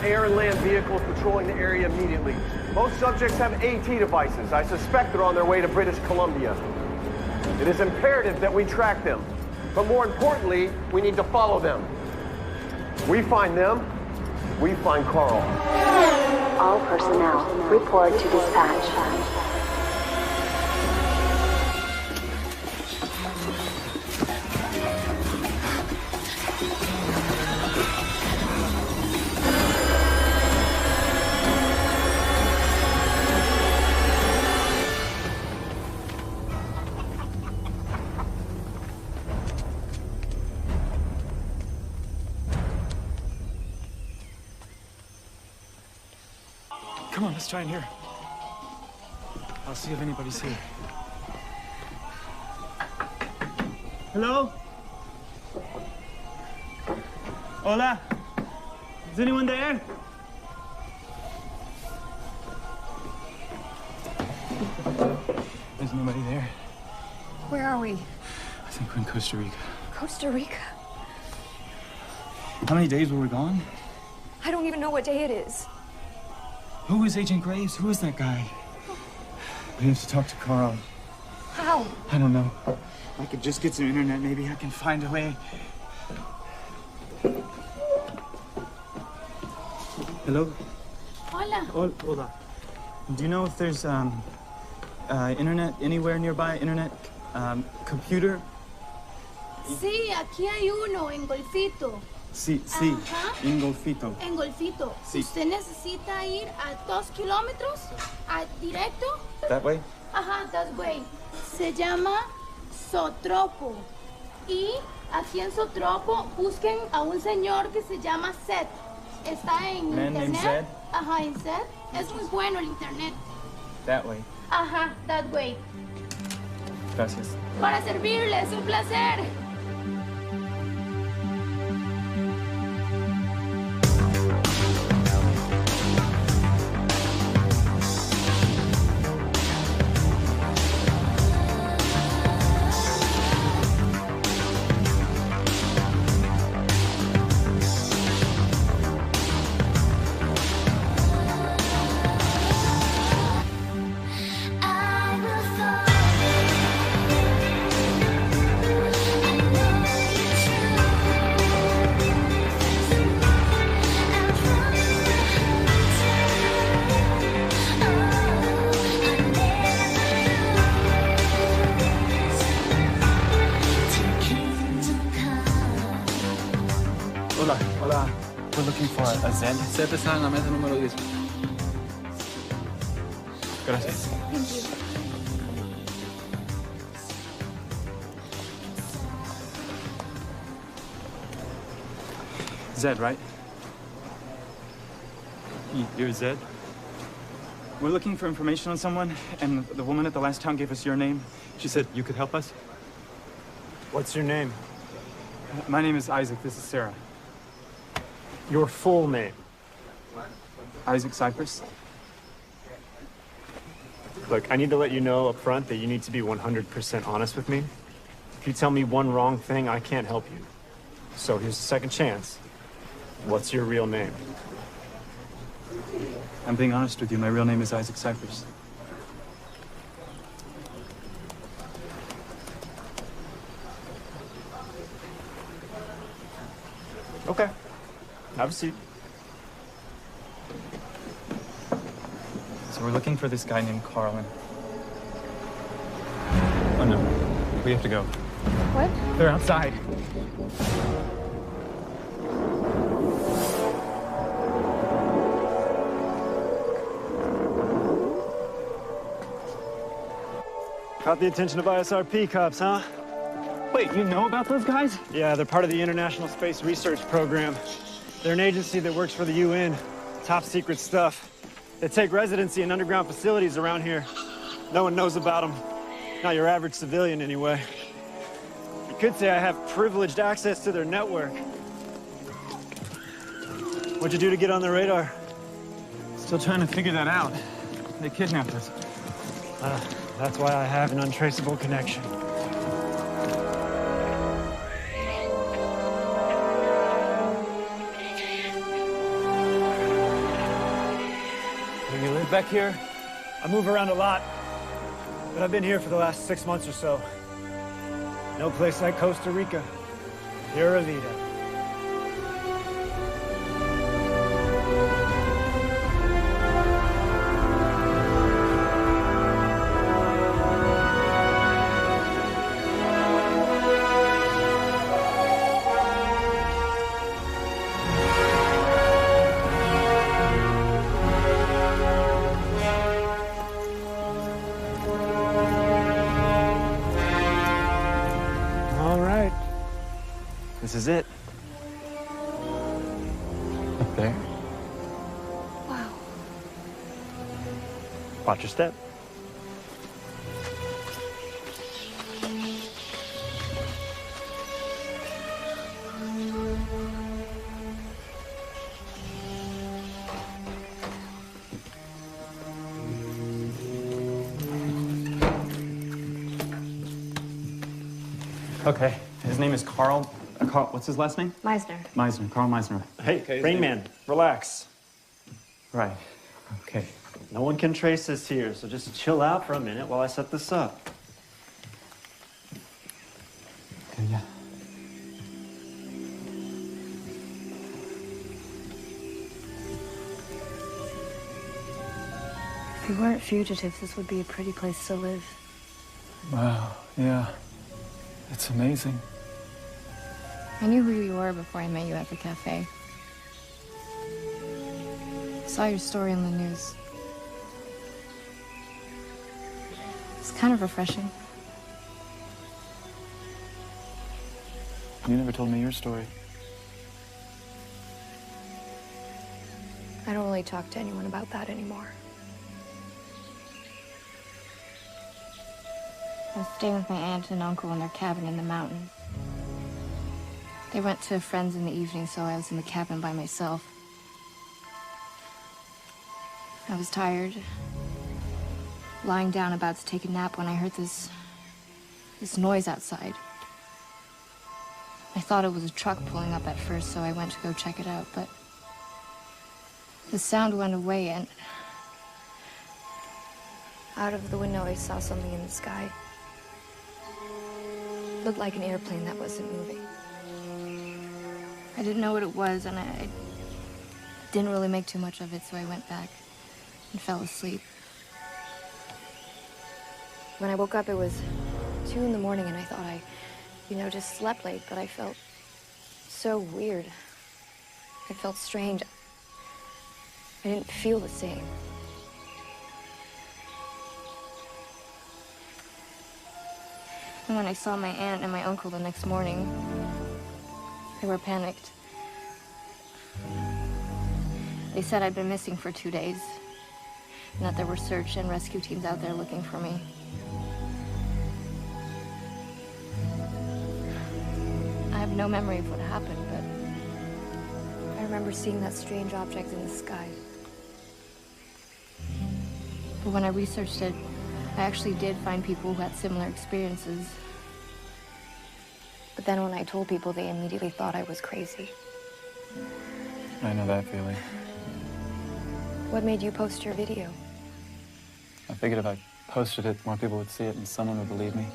Air and land vehicles patrolling the area immediately. Most subjects have AT devices. I suspect they're on their way to British Columbia. It is imperative that we track them. But more importantly, we need to follow them. We find them, we find Carl. All personnel, report to dispatch. Come on, let's try in here. I'll see if anybody's here. Hello? Hola? Is anyone there? There's nobody there. Where are we? I think we're in Costa Rica. Costa Rica? How many days were we gone? I don't even know what day it is. Who is Agent Graves? Who is that guy? We have to talk to Carl. How? I don't know. I could just get some internet. Maybe I can find a way. Hello? Hola. Hola. Do you know if there's internet anywhere nearby? Internet? Computer? Sí, aquí hay uno en Golfito. Sí, Ajá. en Golfito. En Golfito. Sí. Usted necesita ir a 2 kilómetros directo. That way? Ajá, that way. Se llama Sotropo. Y aquí en Sotropo busquen a un señor que se llama Seth. Está en Man named internet. Zed? Ajá, en Seth. Es muy bueno el internet. That way. Ajá, that way. Gracias. Para servirles, un placer. for a Zed. Zed está en la mesa número 10. Gracias. Thank you. Zed, right? You're Zed? We're looking for information on someone, and the woman at the last town gave us your name. She said you could help us. What's your name? My name is Isaac. This is Sarah. Your full name? Isaac Cypress. Look, I need to let you know up front that you need to be 100% honest with me. If you tell me one wrong thing, I can't help you. So here's a second chance. What's your real name? I'm being honest with you. My real name is Isaac Cypress. Okay. Have a seat. So we're looking for this guy named Carlin. Oh no, we have to go. What? They're outside. Caught the attention of ISRP cops, huh? Wait, you know about those guys? Yeah, they're part of the International Space Research Program. They're an agency that works for the UN. Top secret stuff. They take residency in underground facilities around here. No one knows about them. Not your average civilian, anyway. You could say I have privileged access to their network. What'd you do to get on their radar? Still trying to figure that out. They kidnapped us. That's why I have an untraceable connection. You live back here? I move around a lot, but I've been here for the last 6 months or so. No place like Costa Rica. Pura vida. This is it. Up there. Wow. Watch your step. Okay, his name is Carl. What's his last name? Meisner. Meisner, Carl Meisner. Hey, Rain Man, relax. Right, okay. No one can trace this here, so just chill out for a minute while I set this up. Okay, yeah. If we weren't fugitives, this would be a pretty place to live. Wow, yeah. It's amazing. I knew who you were before I met you at the cafe. Saw your story in the news. It's kind of refreshing. You never told me your story. I don't really talk to anyone about that anymore. I was staying with my aunt and uncle in their cabin in the mountains. They went to friends in the evening, so I was in the cabin by myself. I was tired, lying down about to take a nap when I heard this noise outside. I thought it was a truck pulling up at first, so I went to go check it out, but the sound went away, and out of the window I saw something in the sky. Looked like an airplane that wasn't moving. I didn't know what it was, and I didn't really make too much of it, so I went back and fell asleep. When I woke up, it was 2 in the morning, and I thought I, just slept late, but I felt so weird. I felt strange. I didn't feel the same. And when I saw my aunt and my uncle the next morning, they were panicked. They said I'd been missing for 2 days, and that there were search and rescue teams out there looking for me. I have no memory of what happened, but I remember seeing that strange object in the sky. But when I researched it, I actually did find people who had similar experiences. But then when I told people, they immediately thought I was crazy. I know that feeling. What made you post your video? I figured if I posted it, more people would see it and someone would believe me.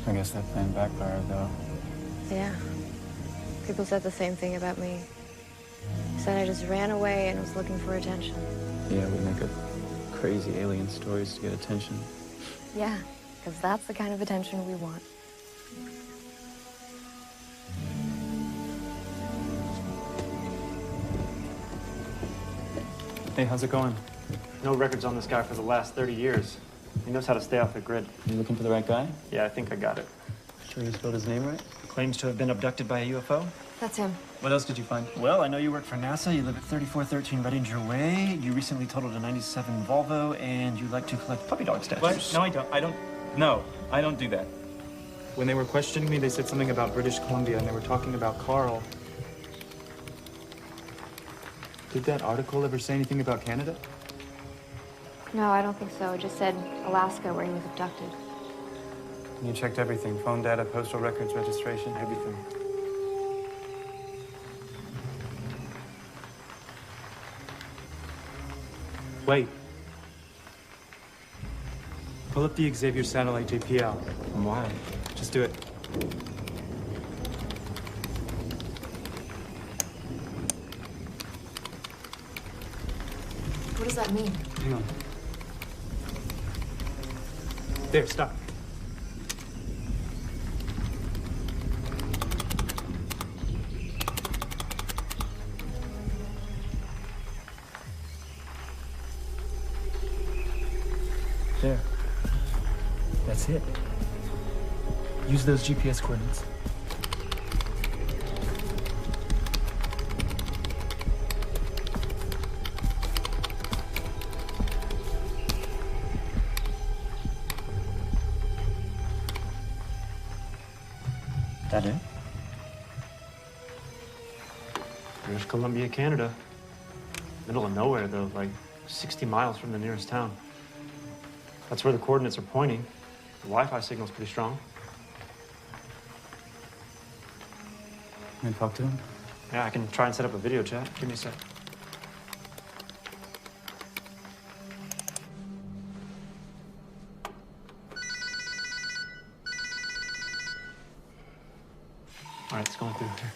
I guess that plan backfired, though. Yeah. People said the same thing about me. Said I just ran away and was looking for attention. Yeah, we make up crazy alien stories to get attention. Yeah, because that's the kind of attention we want. Hey, how's it going? No records on this guy for the last 30 years. He knows how to stay off the grid. You looking for the right guy? Yeah, I think I got it. Sure you spelled his name right? Claims to have been abducted by a UFO. That's him. What else did you find? Well, I know you work for NASA. You live at 3413 Redinger Way. You recently totaled a 97 Volvo, and you like to collect puppy dog statues. What? No, I don't. No, I don't do that. When they were questioning me, they said something about British Columbia, and they were talking about Carl. Did that article ever say anything about Canada? No, I don't think so. It just said Alaska, where he was abducted. And you checked everything, phone data, postal records, registration, everything. Wait. Pull up the Xavier satellite JPL. Why? Just do it. What does that mean? Hang on. There, stop. There. That's it. Use those GPS coordinates. That it? British Columbia, Canada. Middle of nowhere, though, like 60 miles from the nearest town. That's where the coordinates are pointing. The Wi-Fi signal's pretty strong. Can I talk to him? Yeah, I can try and set up a video chat. Give me a sec. All right, it's going through here.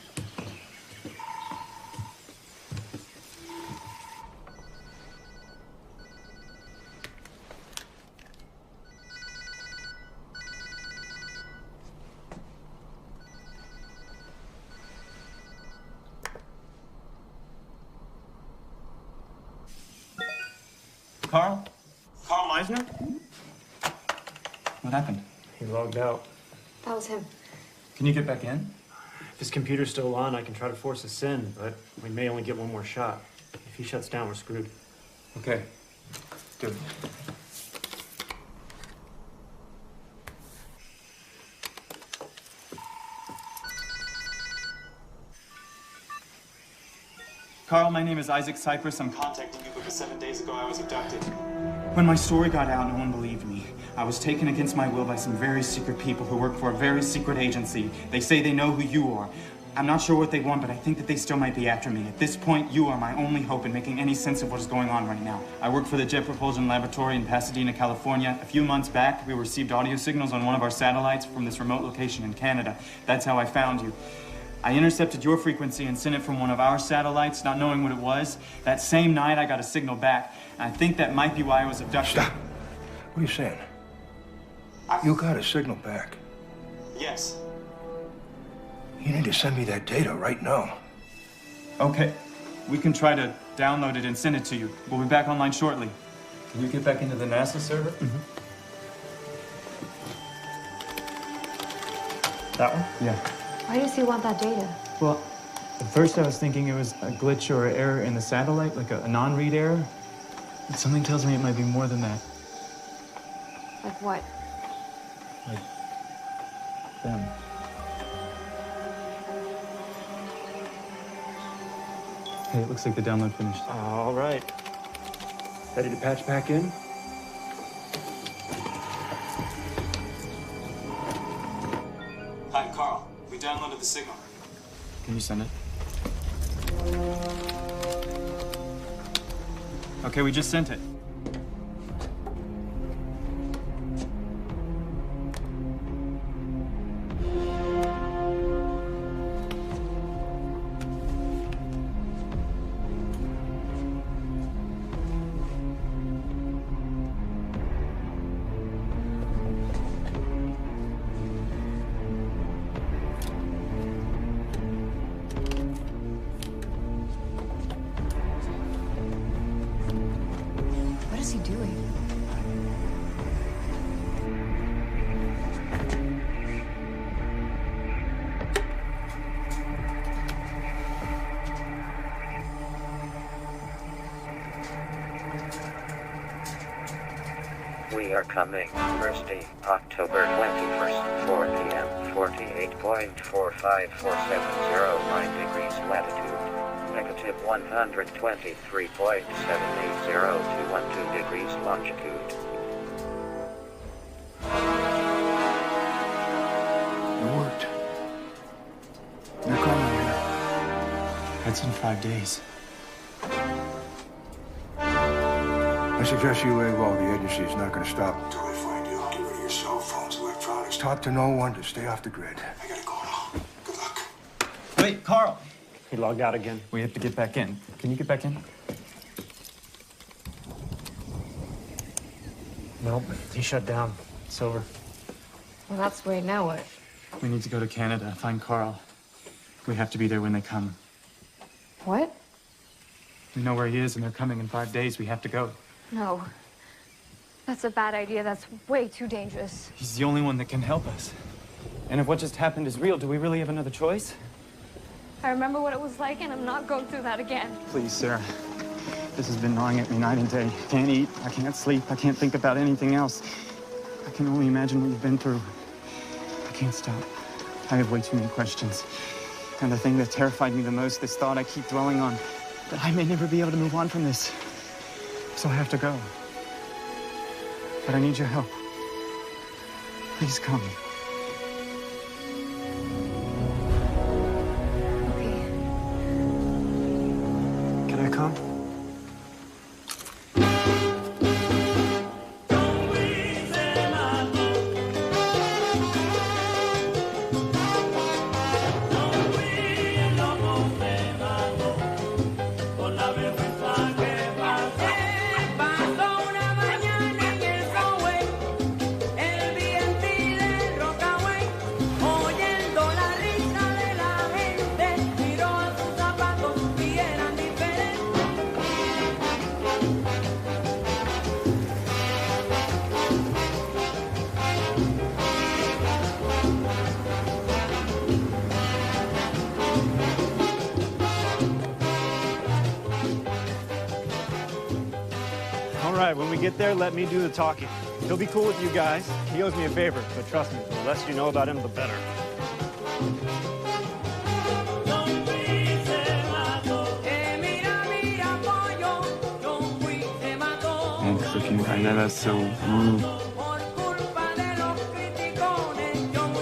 Carl? Carl Meisner? What happened? He logged out. That was him. Can you get back in? If his computer's still on, I can try to force us in, but we may only get one more shot. If he shuts down, we're screwed. Okay. Do it. Carl, my name is Isaac Cypress. I'm contacting you because 7 days ago I was abducted. When my story got out, no one believed me. I was taken against my will by some very secret people who work for a very secret agency. They say they know who you are. I'm not sure what they want, but I think that they still might be after me. At this point, you are my only hope in making any sense of what is going on right now. I work for the Jet Propulsion Laboratory in Pasadena, California. A few months back, we received audio signals on one of our satellites from this remote location in Canada. That's how I found you. I intercepted your frequency and sent it from one of our satellites, not knowing what it was. That same night, I got a signal back. And I think that might be why I was abducted. Stop. What are you saying? You got a signal back. Yes. You need to send me that data right now. Okay, we can try to download it and send it to you. We'll be back online shortly. Can you get back into the NASA server? That one? Yeah. Why does he want that data? Well, at first I was thinking it was a glitch or an error in the satellite, like a non-read error. But something tells me it might be more than that. Like what? Like them. Hey, it looks like the download finished. All right. Ready to patch back in? Hi, Carl. We downloaded the signal. Can you send it? Okay, we just sent it. What is he doing? We are coming. Thursday, October 21st, 4 p.m. 48.45470 degrees latitude. Negative 123.780 degrees longitude. It worked. They're coming here. That's in 5 days. I suggest you lay low. The agency is not going to stop until they find you. Get rid of your cell phones, electronics. Talk to no one. Just stay off the grid. I gotta go now. Good luck. Wait, Carl! He logged out again. We have to get back in. Can you get back in? Nope, he shut down. It's over. Well, that's great. Now what? We need to go to Canada, find Carl. We have to be there when they come. What? We know where he is, and they're coming in 5 days. We have to go. No. That's a bad idea. That's way too dangerous. He's the only one that can help us. And if what just happened is real, do we really have another choice? I remember what it was like, and I'm not going through that again. Please, Sarah. This has been gnawing at me night and day. I can't eat. I can't sleep. I can't think about anything else. I can only imagine what you've been through. I can't stop. I have way too many questions. And the thing that terrified me the most, this thought I keep dwelling on, that I may never be able to move on from this. So I have to go. But I need your help. Please come. Can I come? All right, when we get there, let me do the talking. He'll be cool with you guys. He owes me a favor, but trust me, the less you know about him, the better. Thanks, I never so rude.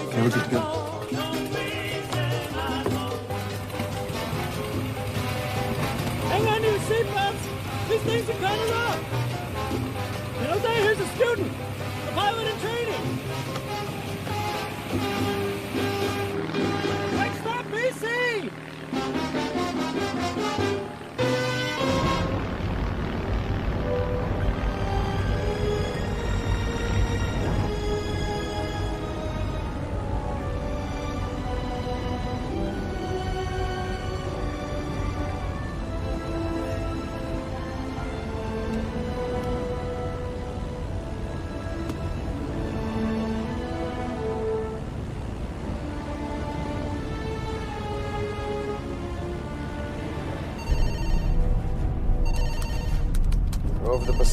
Okay, we're good to go. Hang on to your seatbelts. These things are kind of rough. You know, here's a student, a pilot in training. Next stop, BC.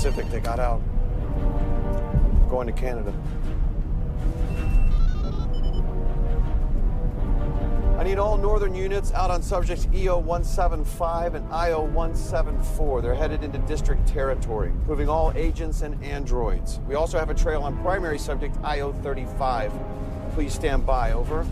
Pacific. They got out. Going to Canada. I need all northern units out on subjects EO-175 and IO-174. They're headed into district territory, moving all agents and androids. We also have a trail on primary subject IO-35. Please stand by. Over.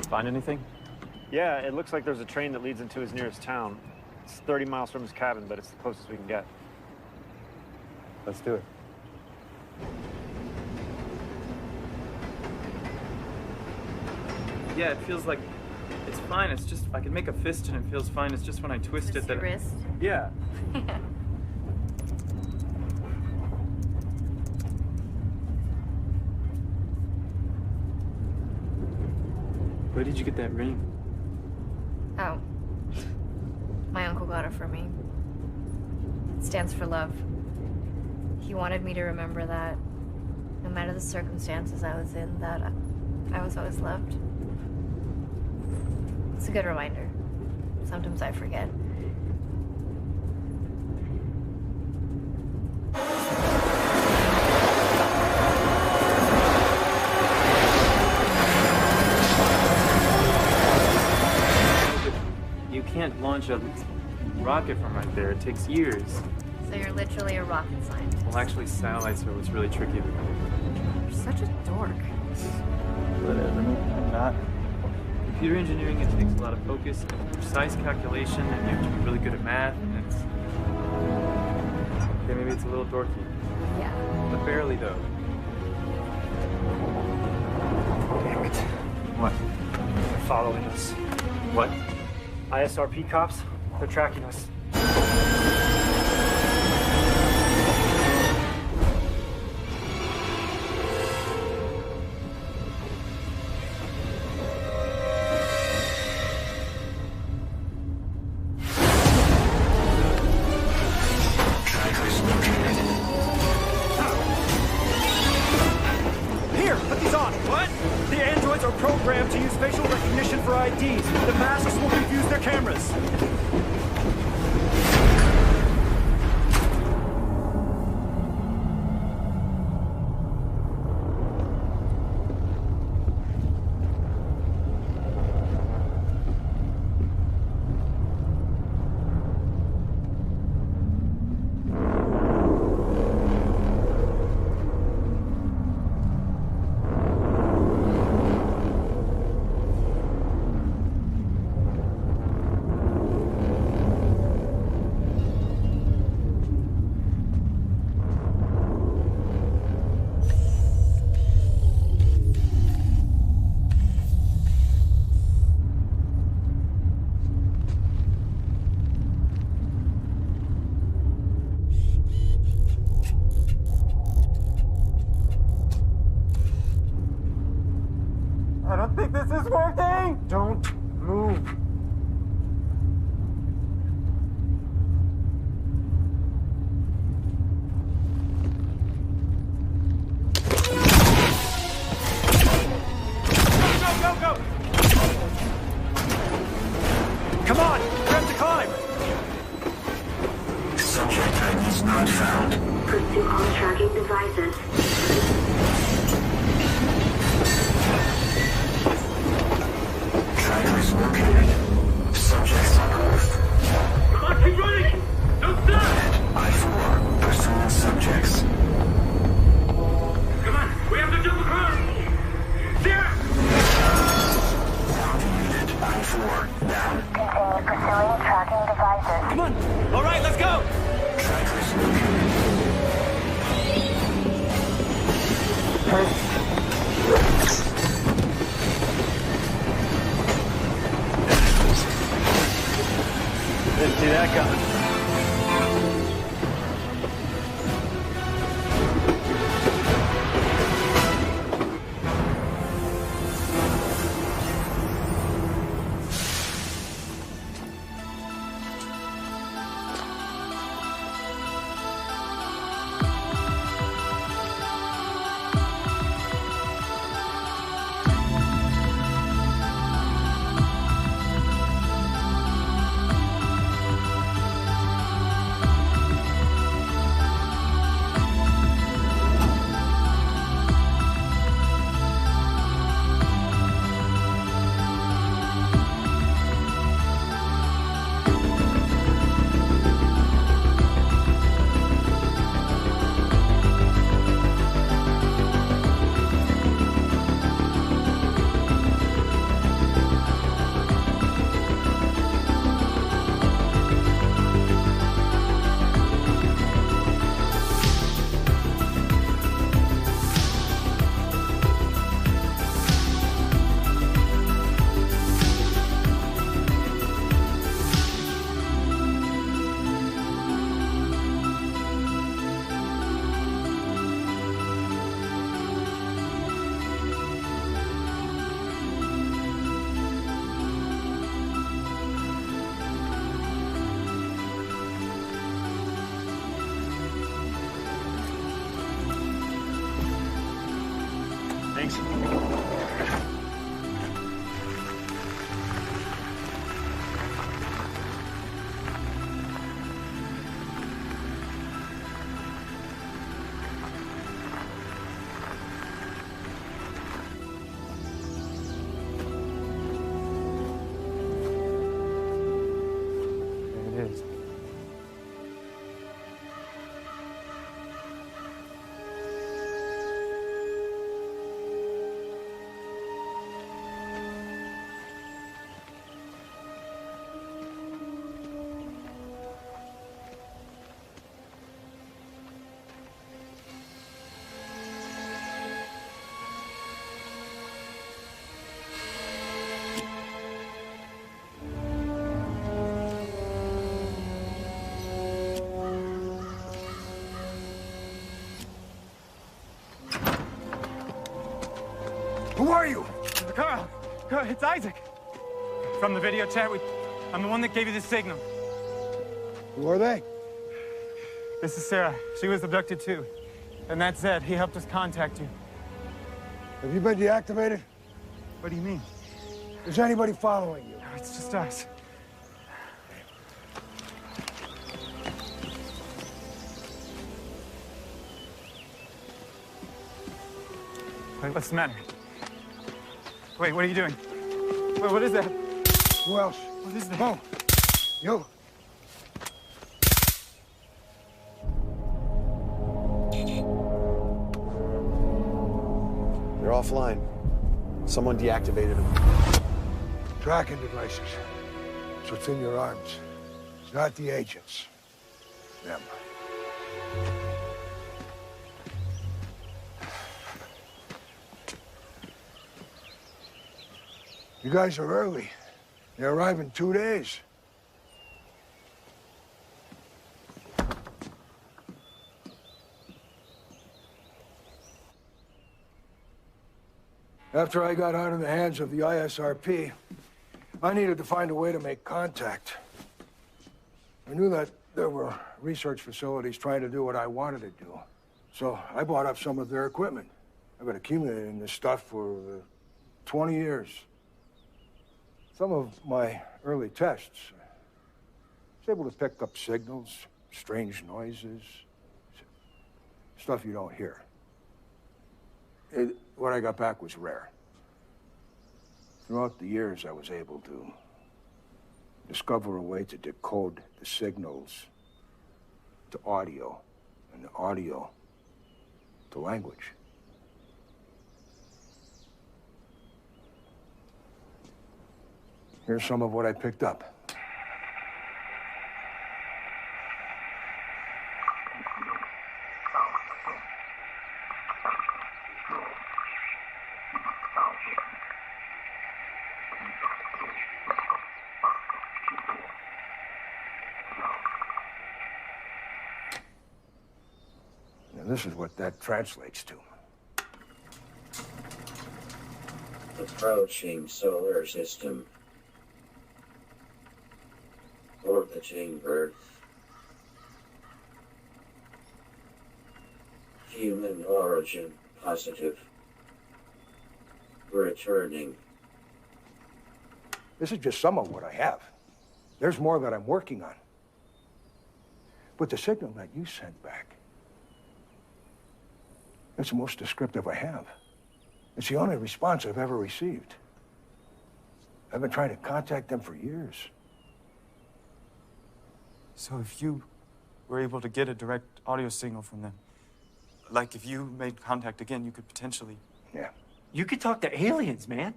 Find anything? Yeah, it looks like there's a train that leads into his nearest town. It's 30 miles from his cabin, but it's the closest we can get. Let's do it. Yeah, it feels like it's fine. It's just I can make a fist and it feels fine. It's just when I twist it that. Your wrist? Yeah. Where did you get that ring? Oh. My uncle got it for me. It stands for love. He wanted me to remember that, no matter the circumstances I was in, that I was always loved. It's a good reminder. Sometimes I forget. You can't launch a rocket from right there. It takes years. So you're literally a rocket scientist. Well, actually, satellites are what's really tricky about it. You're such a dork. Whatever. I'm not. Computer engineering, it takes a lot of focus and precise calculation, and you have to be really good at math, and it's... Okay, maybe it's a little dorky. Yeah. But barely, though. Damn it. What? They're following us. What? ISRP cops? They're tracking us. Here, put these on. What? The androids are programmed to use facial recognition for IDs. The masks will confuse their cameras. I don't think this is working! Don't move. Go, go, go! Come on! Grab the climb! Subject IDs not found. Pursue all tracking devices. Trackers located. Subjects on Earth. Come on, keep running! Don't stop! I-4, pursuing subjects. Come on, we have to jump across! There! Down unit. I-4, down. Continue pursuing tracking devices. Come on! All right, let's go! Trackers located. Didn't see that coming. Thanks. There it is. Who are you? Carl, it's Isaac. From the video chat, I'm the one that gave you the signal. Who are they? This is Sarah. She was abducted too. And that's Ed. He helped us contact you. Have you been deactivated? What do you mean? Is anybody following you? No, it's just us. Wait, what's the matter? Wait, what are you doing? Wait, what is that? Who else? What is that? Oh, you. They're offline. Someone deactivated them. Tracking devices. It's what's in your arms. It's not the agents. Them. You guys are early. They arrive in 2 days. After I got out of the hands of the ISRP, I needed to find a way to make contact. I knew that there were research facilities trying to do what I wanted to do. So I bought up some of their equipment. I've been accumulating this stuff for 20 years. Some of my early tests, I was able to pick up signals, strange noises, stuff you don't hear. What I got back was rare. Throughout the years, I was able to discover a way to decode the signals to audio, and the audio to language. Here's some of what I picked up. And this is what that translates to. Approaching solar system. Orbiting Earth. Human origin positive. Returning. This is just some of what I have. There's more that I'm working on. But the signal that you sent back, it's the most descriptive I have. It's the only response I've ever received. I've been trying to contact them for years. So if you were able to get a direct audio signal from them, like if you made contact again, you could potentially... Yeah. You could talk to aliens, man.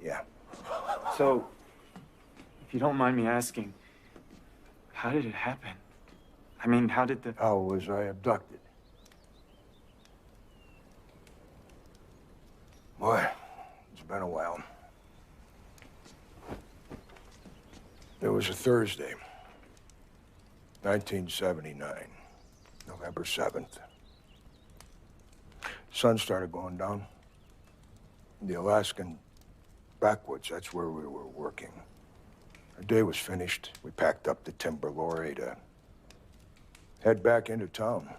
Yeah. So, if you don't mind me asking, how did it happen? I mean, how did the... How was I abducted? Boy, it's been a while. It was a Thursday, 1979, November 7th. Sun started going down. The Alaskan backwoods, that's where we were working. Our day was finished. We packed up the timber lorry to head back into town.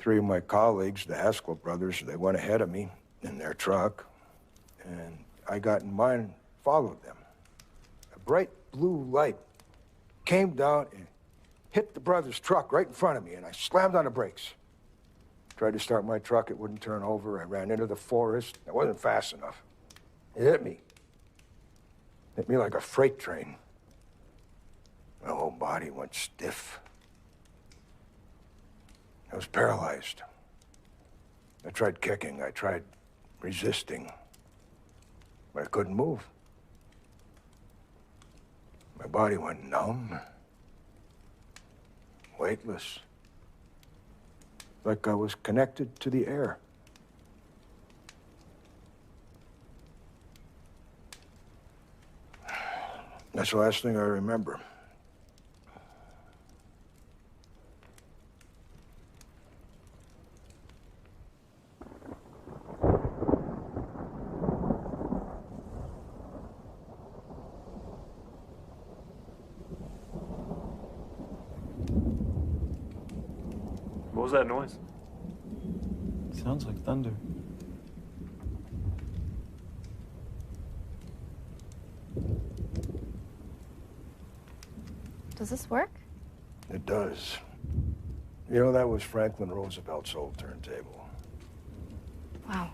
Three of my colleagues, the Haskell brothers, they went ahead of me in their truck, and I got in mine and followed them. A bright blue light came down and hit the brothers' truck right in front of me, and I slammed on the brakes. Tried to start my truck, it wouldn't turn over. I ran into the forest. It wasn't fast enough. It hit me. Hit me like a freight train. My whole body went stiff. I was paralyzed. I tried kicking, I tried resisting, but I couldn't move. My body went numb, weightless, like I was connected to the air. That's the last thing I remember. What was that noise? Sounds like thunder. Does this work? It does. You know, that was Franklin Roosevelt's old turntable. Wow.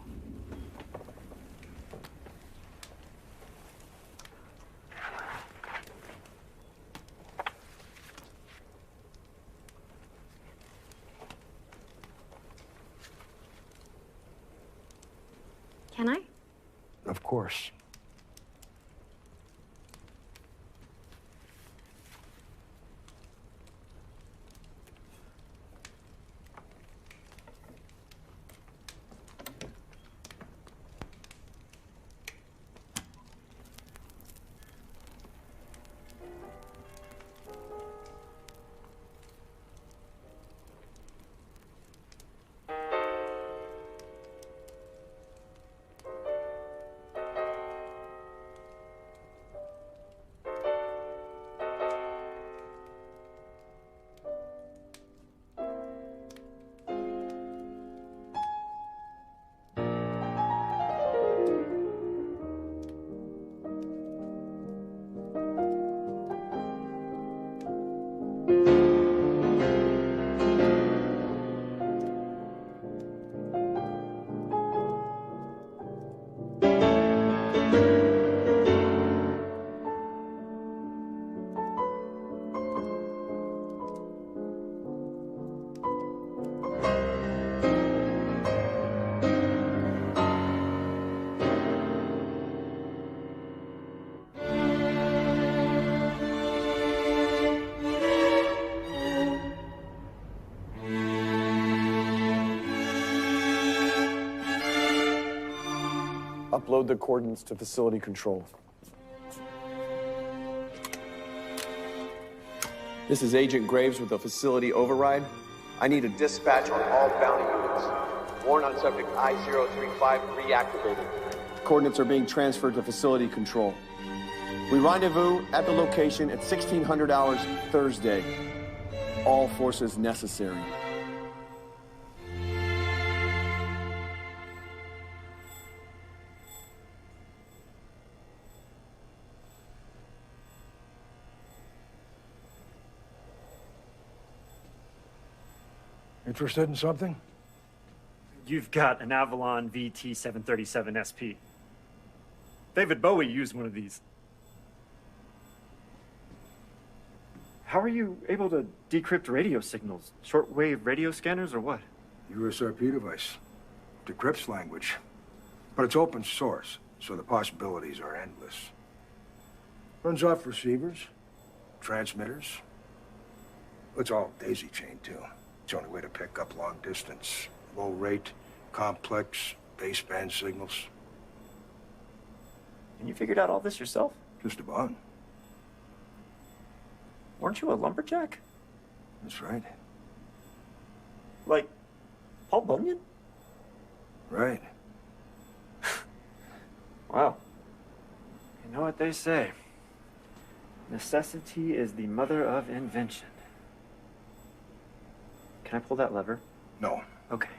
Can I? Of course. Upload the coordinates to facility control. This is Agent Graves with the facility override. I need a dispatch on all bounty units. Warrant on subject I-035 reactivated. Coordinates are being transferred to facility control. We rendezvous at the location at 1600 hours Thursday. All forces necessary. Interested in something? You've got an Avalon VT-737 SP. David Bowie used one of these. How are you able to decrypt radio signals? Shortwave radio scanners or what? USRP device. Decrypts language. But it's open source, so the possibilities are endless. Runs off receivers, transmitters. It's all daisy-chained, too. It's the only way to pick up long distance, low rate, complex, baseband signals. And you figured out all this yourself? Just about. Weren't you a lumberjack? That's right. Like Paul Bunyan? Right. Wow. You know what they say. Necessity is the mother of invention. Can I pull that lever? No. Okay.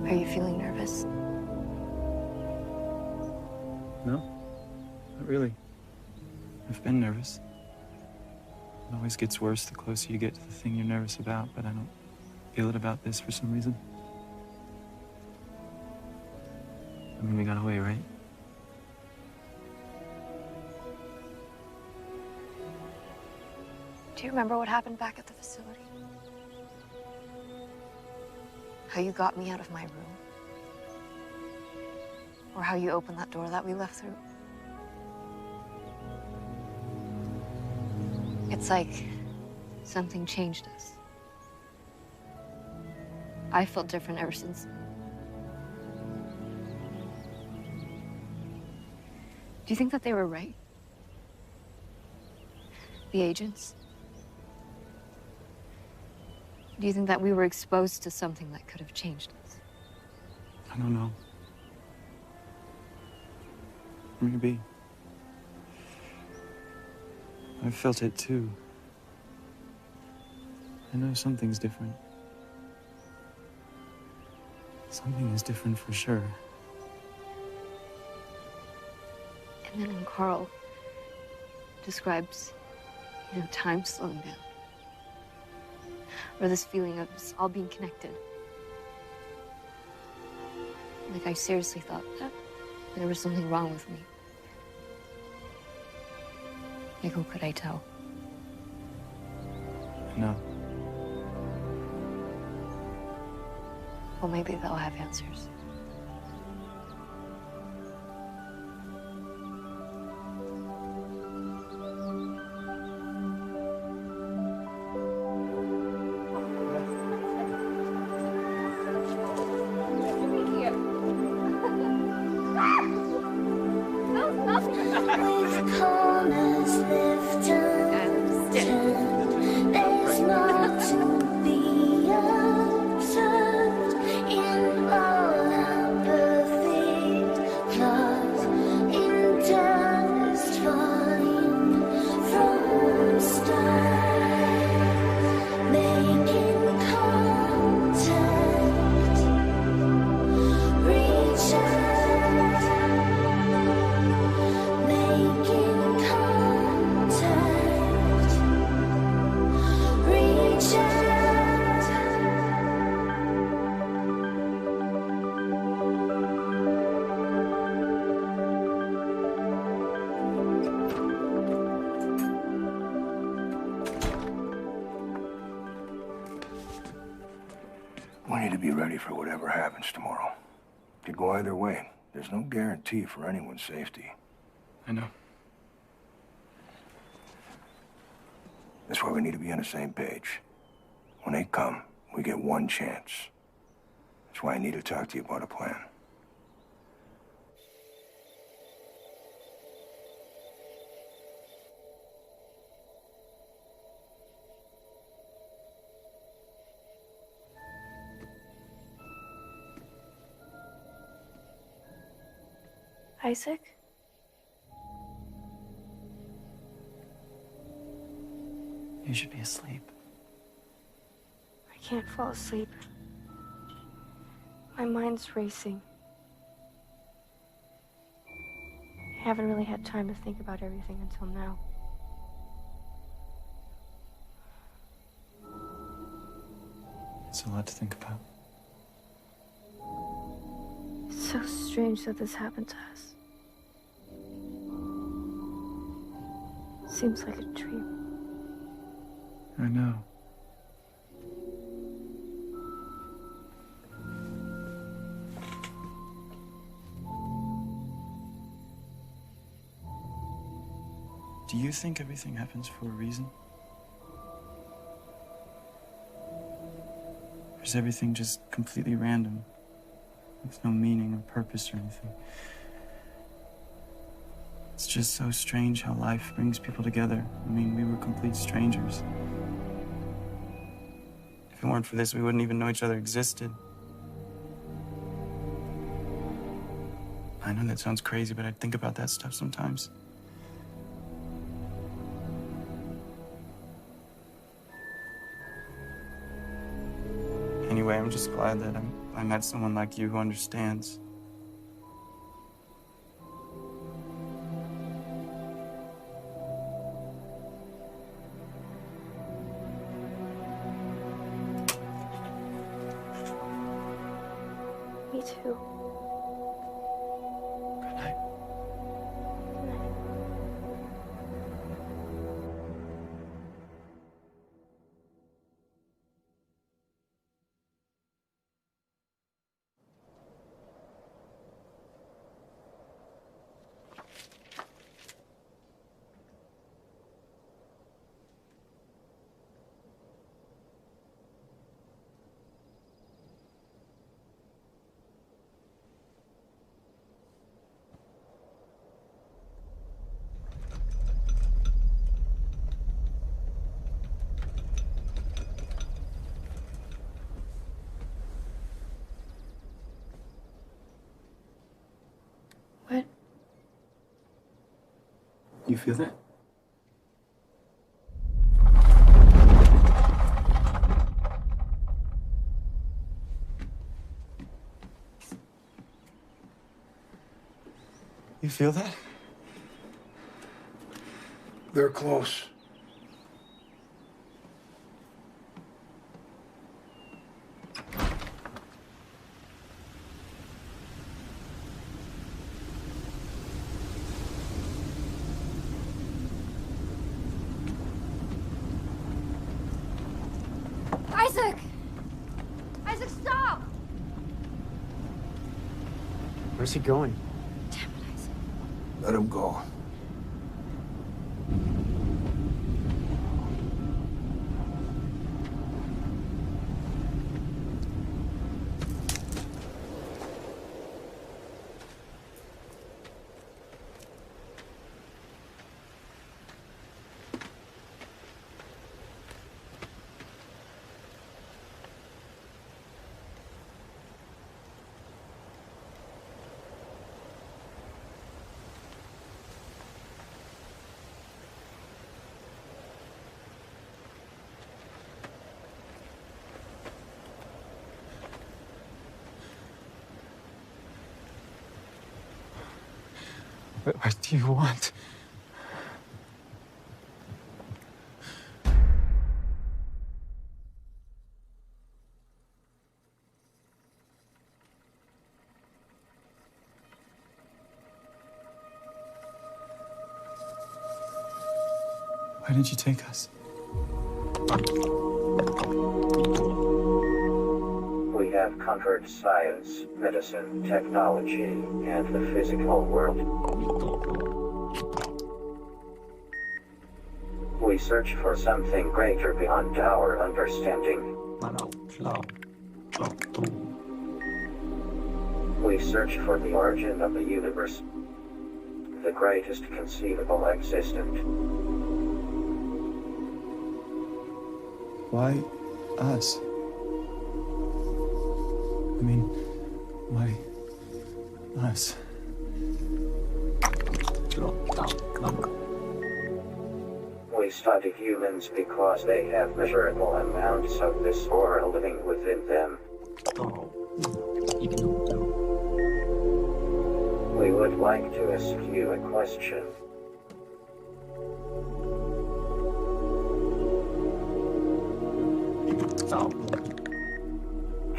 Are you feeling nervous? No, not really. I've been nervous. It always gets worse the closer you get to the thing you're nervous about, but I don't feel it about this for some reason. I mean, we got away, right? Do you remember what happened back at the facility? How you got me out of my room? Or how you opened that door that we left through? It's like something changed us. I felt different ever since. Do you think that they were right? The agents? Do you think that we were exposed to something that could have changed us? I don't know. Maybe. I've felt it too. I know something's different. Something is different for sure. And then when Carl describes, time slowing down. Or this feeling of us all being connected. Like I seriously thought that there was something wrong with me. Like, who could I tell? No. Well, maybe they'll have answers. We need to be ready for whatever happens tomorrow. It could go either way. There's no guarantee for anyone's safety. I know. That's why we need to be on the same page. When they come, we get one chance. That's why I need to talk to you about a plan. Isaac? You should be asleep. I can't fall asleep. My mind's racing. I haven't really had time to think about everything until now. It's a lot to think about. It's so strange that this happened to us. Seems like a dream. I know. Do you think everything happens for a reason? Or is everything just completely random? With no meaning or purpose or anything? It's just so strange how life brings people together. I mean, we were complete strangers. If it weren't for this, we wouldn't even know each other existed. I know that sounds crazy, but I think about that stuff sometimes. Anyway, I'm just glad that I met someone like you who understands. Me too. Good night. What? You feel that? You feel that? They're close. Isaac! Isaac, stop! Where's he going? Let him go. What do you want? Why did you take us? We have conquered science, medicine, technology, and the physical world. We search for something greater beyond our understanding. We search for the origin of the universe, the greatest conceivable existent. Why us? I mean, why us? We study humans because they have measurable amounts of this aura living within them. We would like to ask you a question.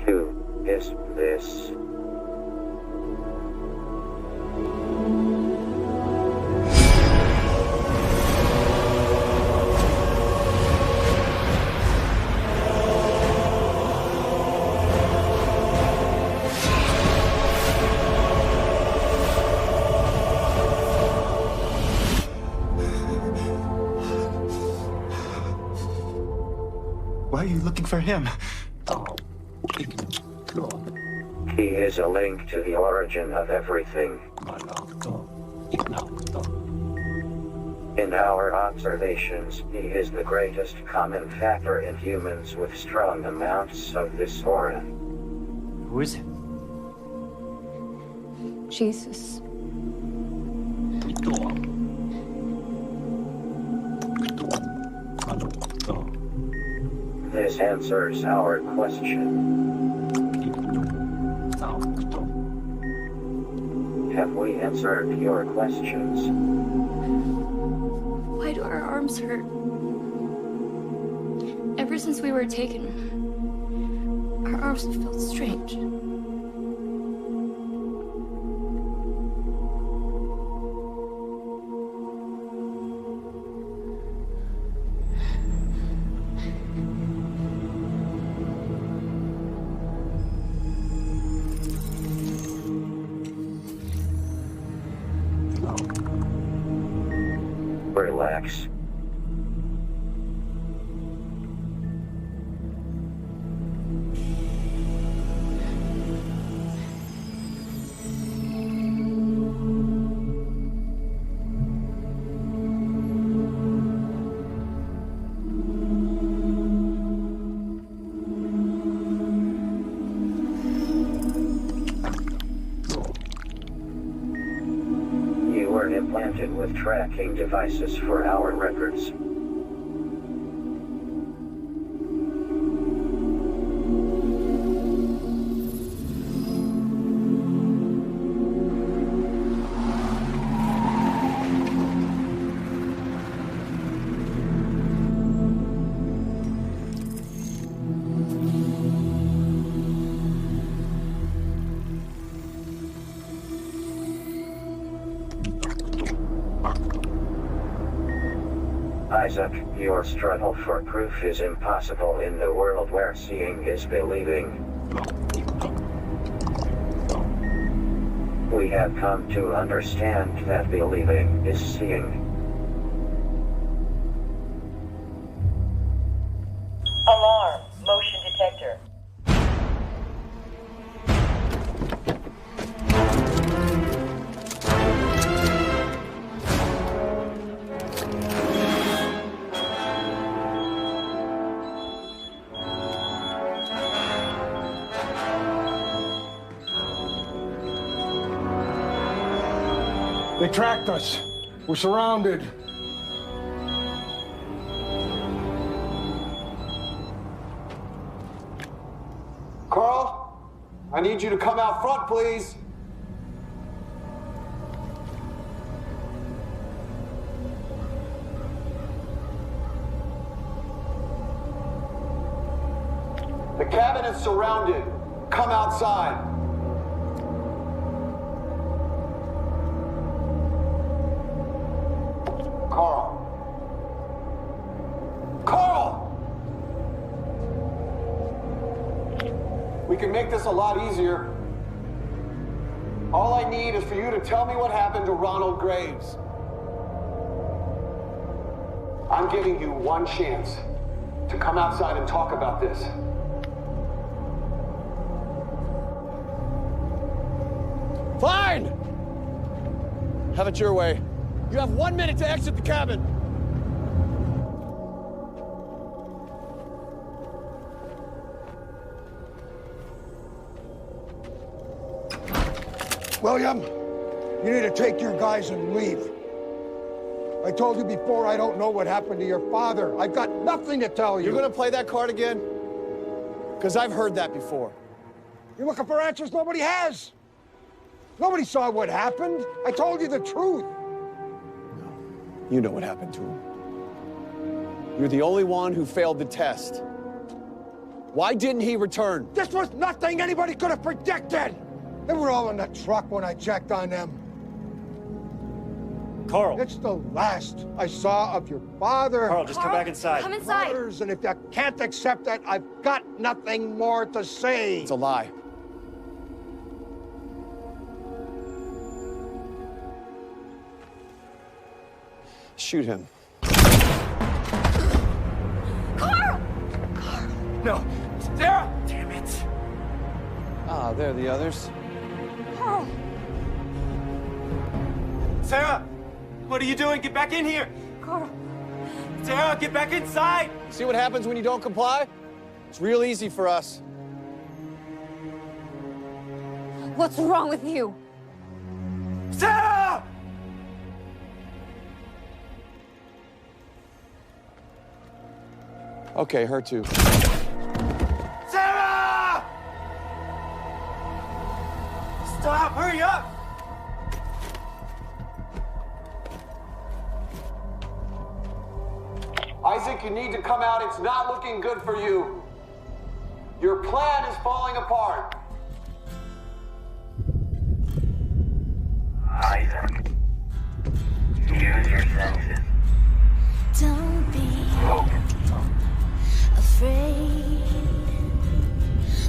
Who is this? Why are you looking for him? He is a link to the origin of everything. In our observations, he is the greatest common factor in humans with strong amounts of this aura. Who is it? Jesus. This answers our question. Have we answered your questions? Why do our arms hurt? Ever since we were taken, our arms have felt strange. Relax. You were implanted with tracking devices for our records. Isaac, your struggle for proof is impossible in the world where seeing is believing. We have come to understand that believing is seeing. Alarm. Motion detector. They tracked us. We're surrounded. Carl, I need you to come out front, please. The cabin is surrounded. Come outside. Carl. Carl! We can make this a lot easier. All I need is for you to tell me what happened to Ronald Graves. I'm giving you one chance to come outside and talk about this. Fine! Have it your way. You have 1 minute to exit the cabin. William, you need to take your guys and leave. I told you before, I don't know what happened to your father. I've got nothing to tell you. You're gonna play that card again? Because I've heard that before. You're looking for answers nobody has. Nobody saw what happened. I told you the truth. You know what happened to him. You're the only one who failed the test. Why didn't he return? This was nothing anybody could have predicted. They were all in the truck when I checked on them. Carl. It's the last I saw of your father. Carl, just come back inside. Come inside. Brothers, and if you can't accept that, I've got nothing more to say. It's a lie. Shoot him. Carl! No. Sarah! Damn it. Ah, there are the others. Carl! Sarah! What are you doing? Get back in here! Carl! Sarah, get back inside! See what happens when you don't comply? It's real easy for us. What's wrong with you? Sarah! Okay, her too. Sarah! Stop! Hurry up! Isaac, you need to come out. It's not looking good for you. Your plan is falling apart. Isaac, use your senses. Don't be afraid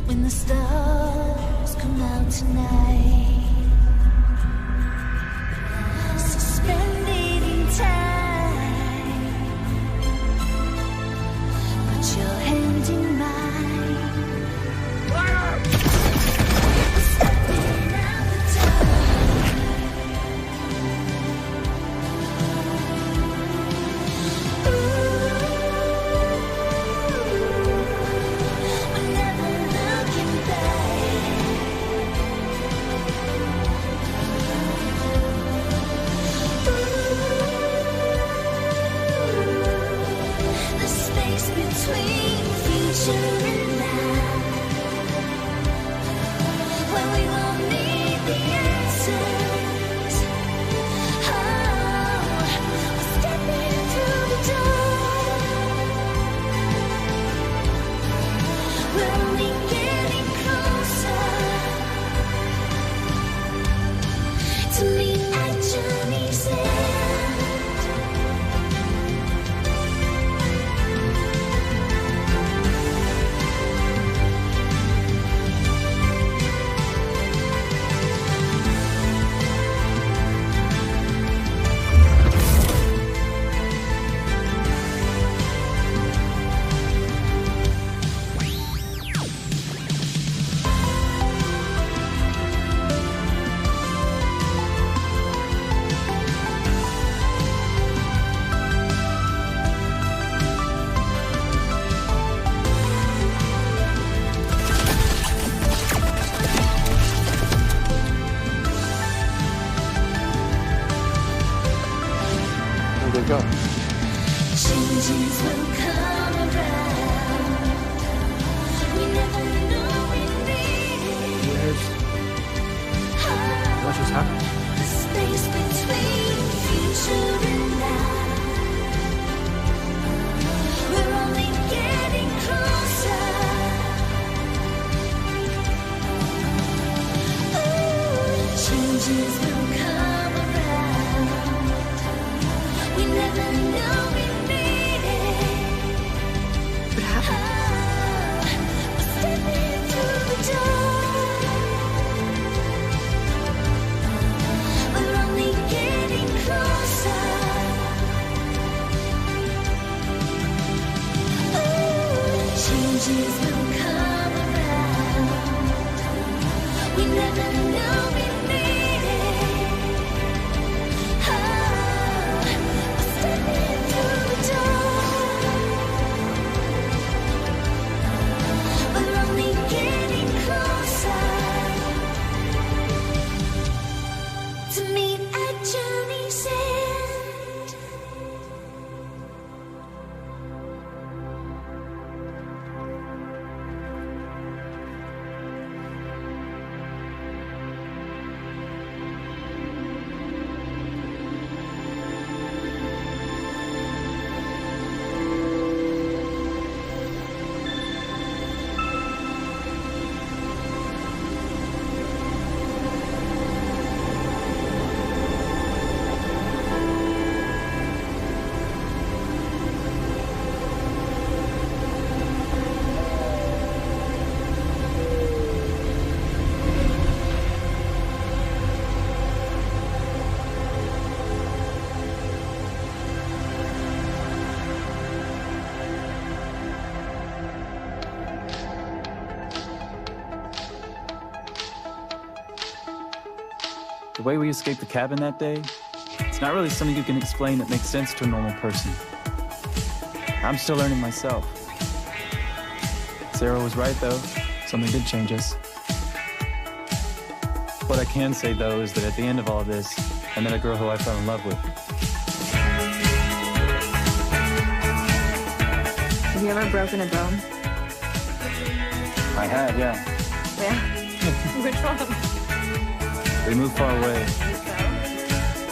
when the stars come out tonight. Suspended in time, put your hand in mine. Stepping out the time. We're never looking back. The space between future and now, where we won't need the answers. Oh, we're stepping through the door. We're only getting closer to meet at Journey's end. Where'd they go? Changes will come around. We never know we need it. What just happened? The space between future and now. We're only getting closer. Ooh, changes will come around. We never know we need it. What happened? We're stepping through the door. We're only getting closer. Ooh, changes will come around. We never know we need it. Oh, we're stepping through the door. We're only getting closer to meet at Journey's end. The way we escaped the cabin that day, it's not really something you can explain that makes sense to a normal person. I'm still learning myself. Sarah was right, though. Something did change us. What I can say, though, is that at the end of all of this, I met a girl who I fell in love with. Have you ever broken a bone? I have, yeah. Yeah? Which one? We moved far away.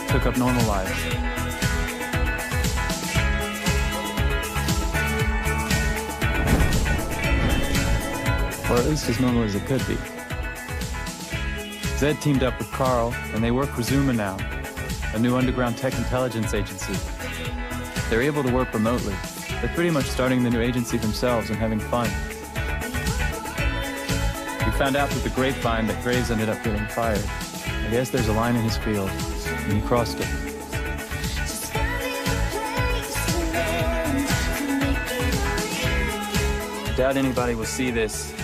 Took up normal lives. Or at least as normal as it could be. Zed teamed up with Carl, and they work for Zuma now, a new underground tech intelligence agency. They're able to work remotely. They're pretty much starting the new agency themselves and having fun. We found out through the grapevine that Graves ended up getting fired. I guess there's a line in his field, and he crossed it. I doubt anybody will see this,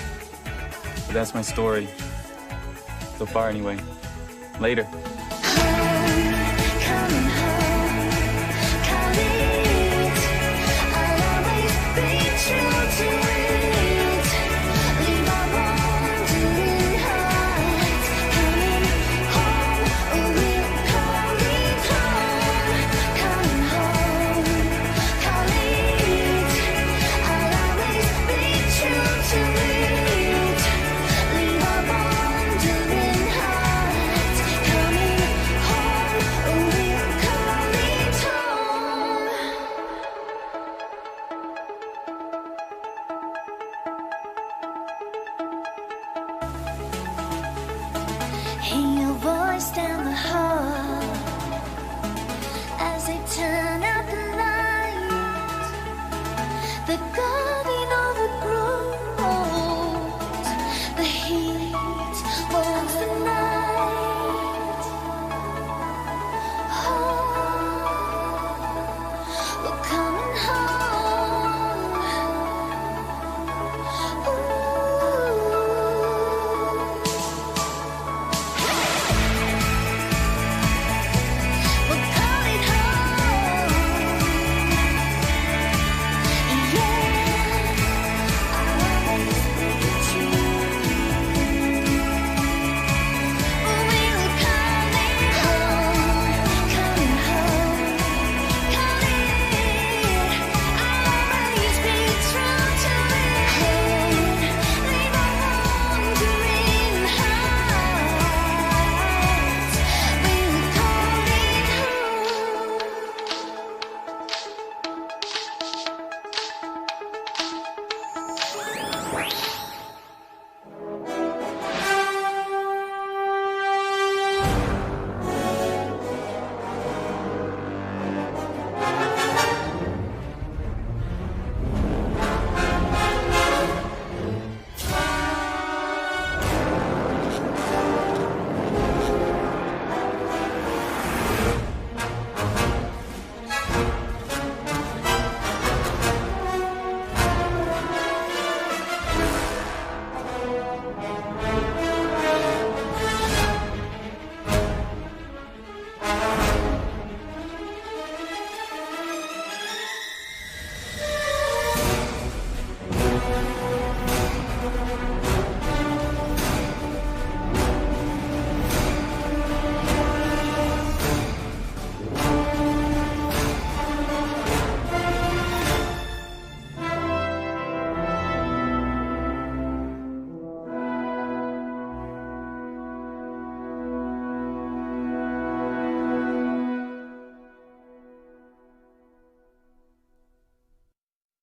but that's my story. So far, anyway. Later. Come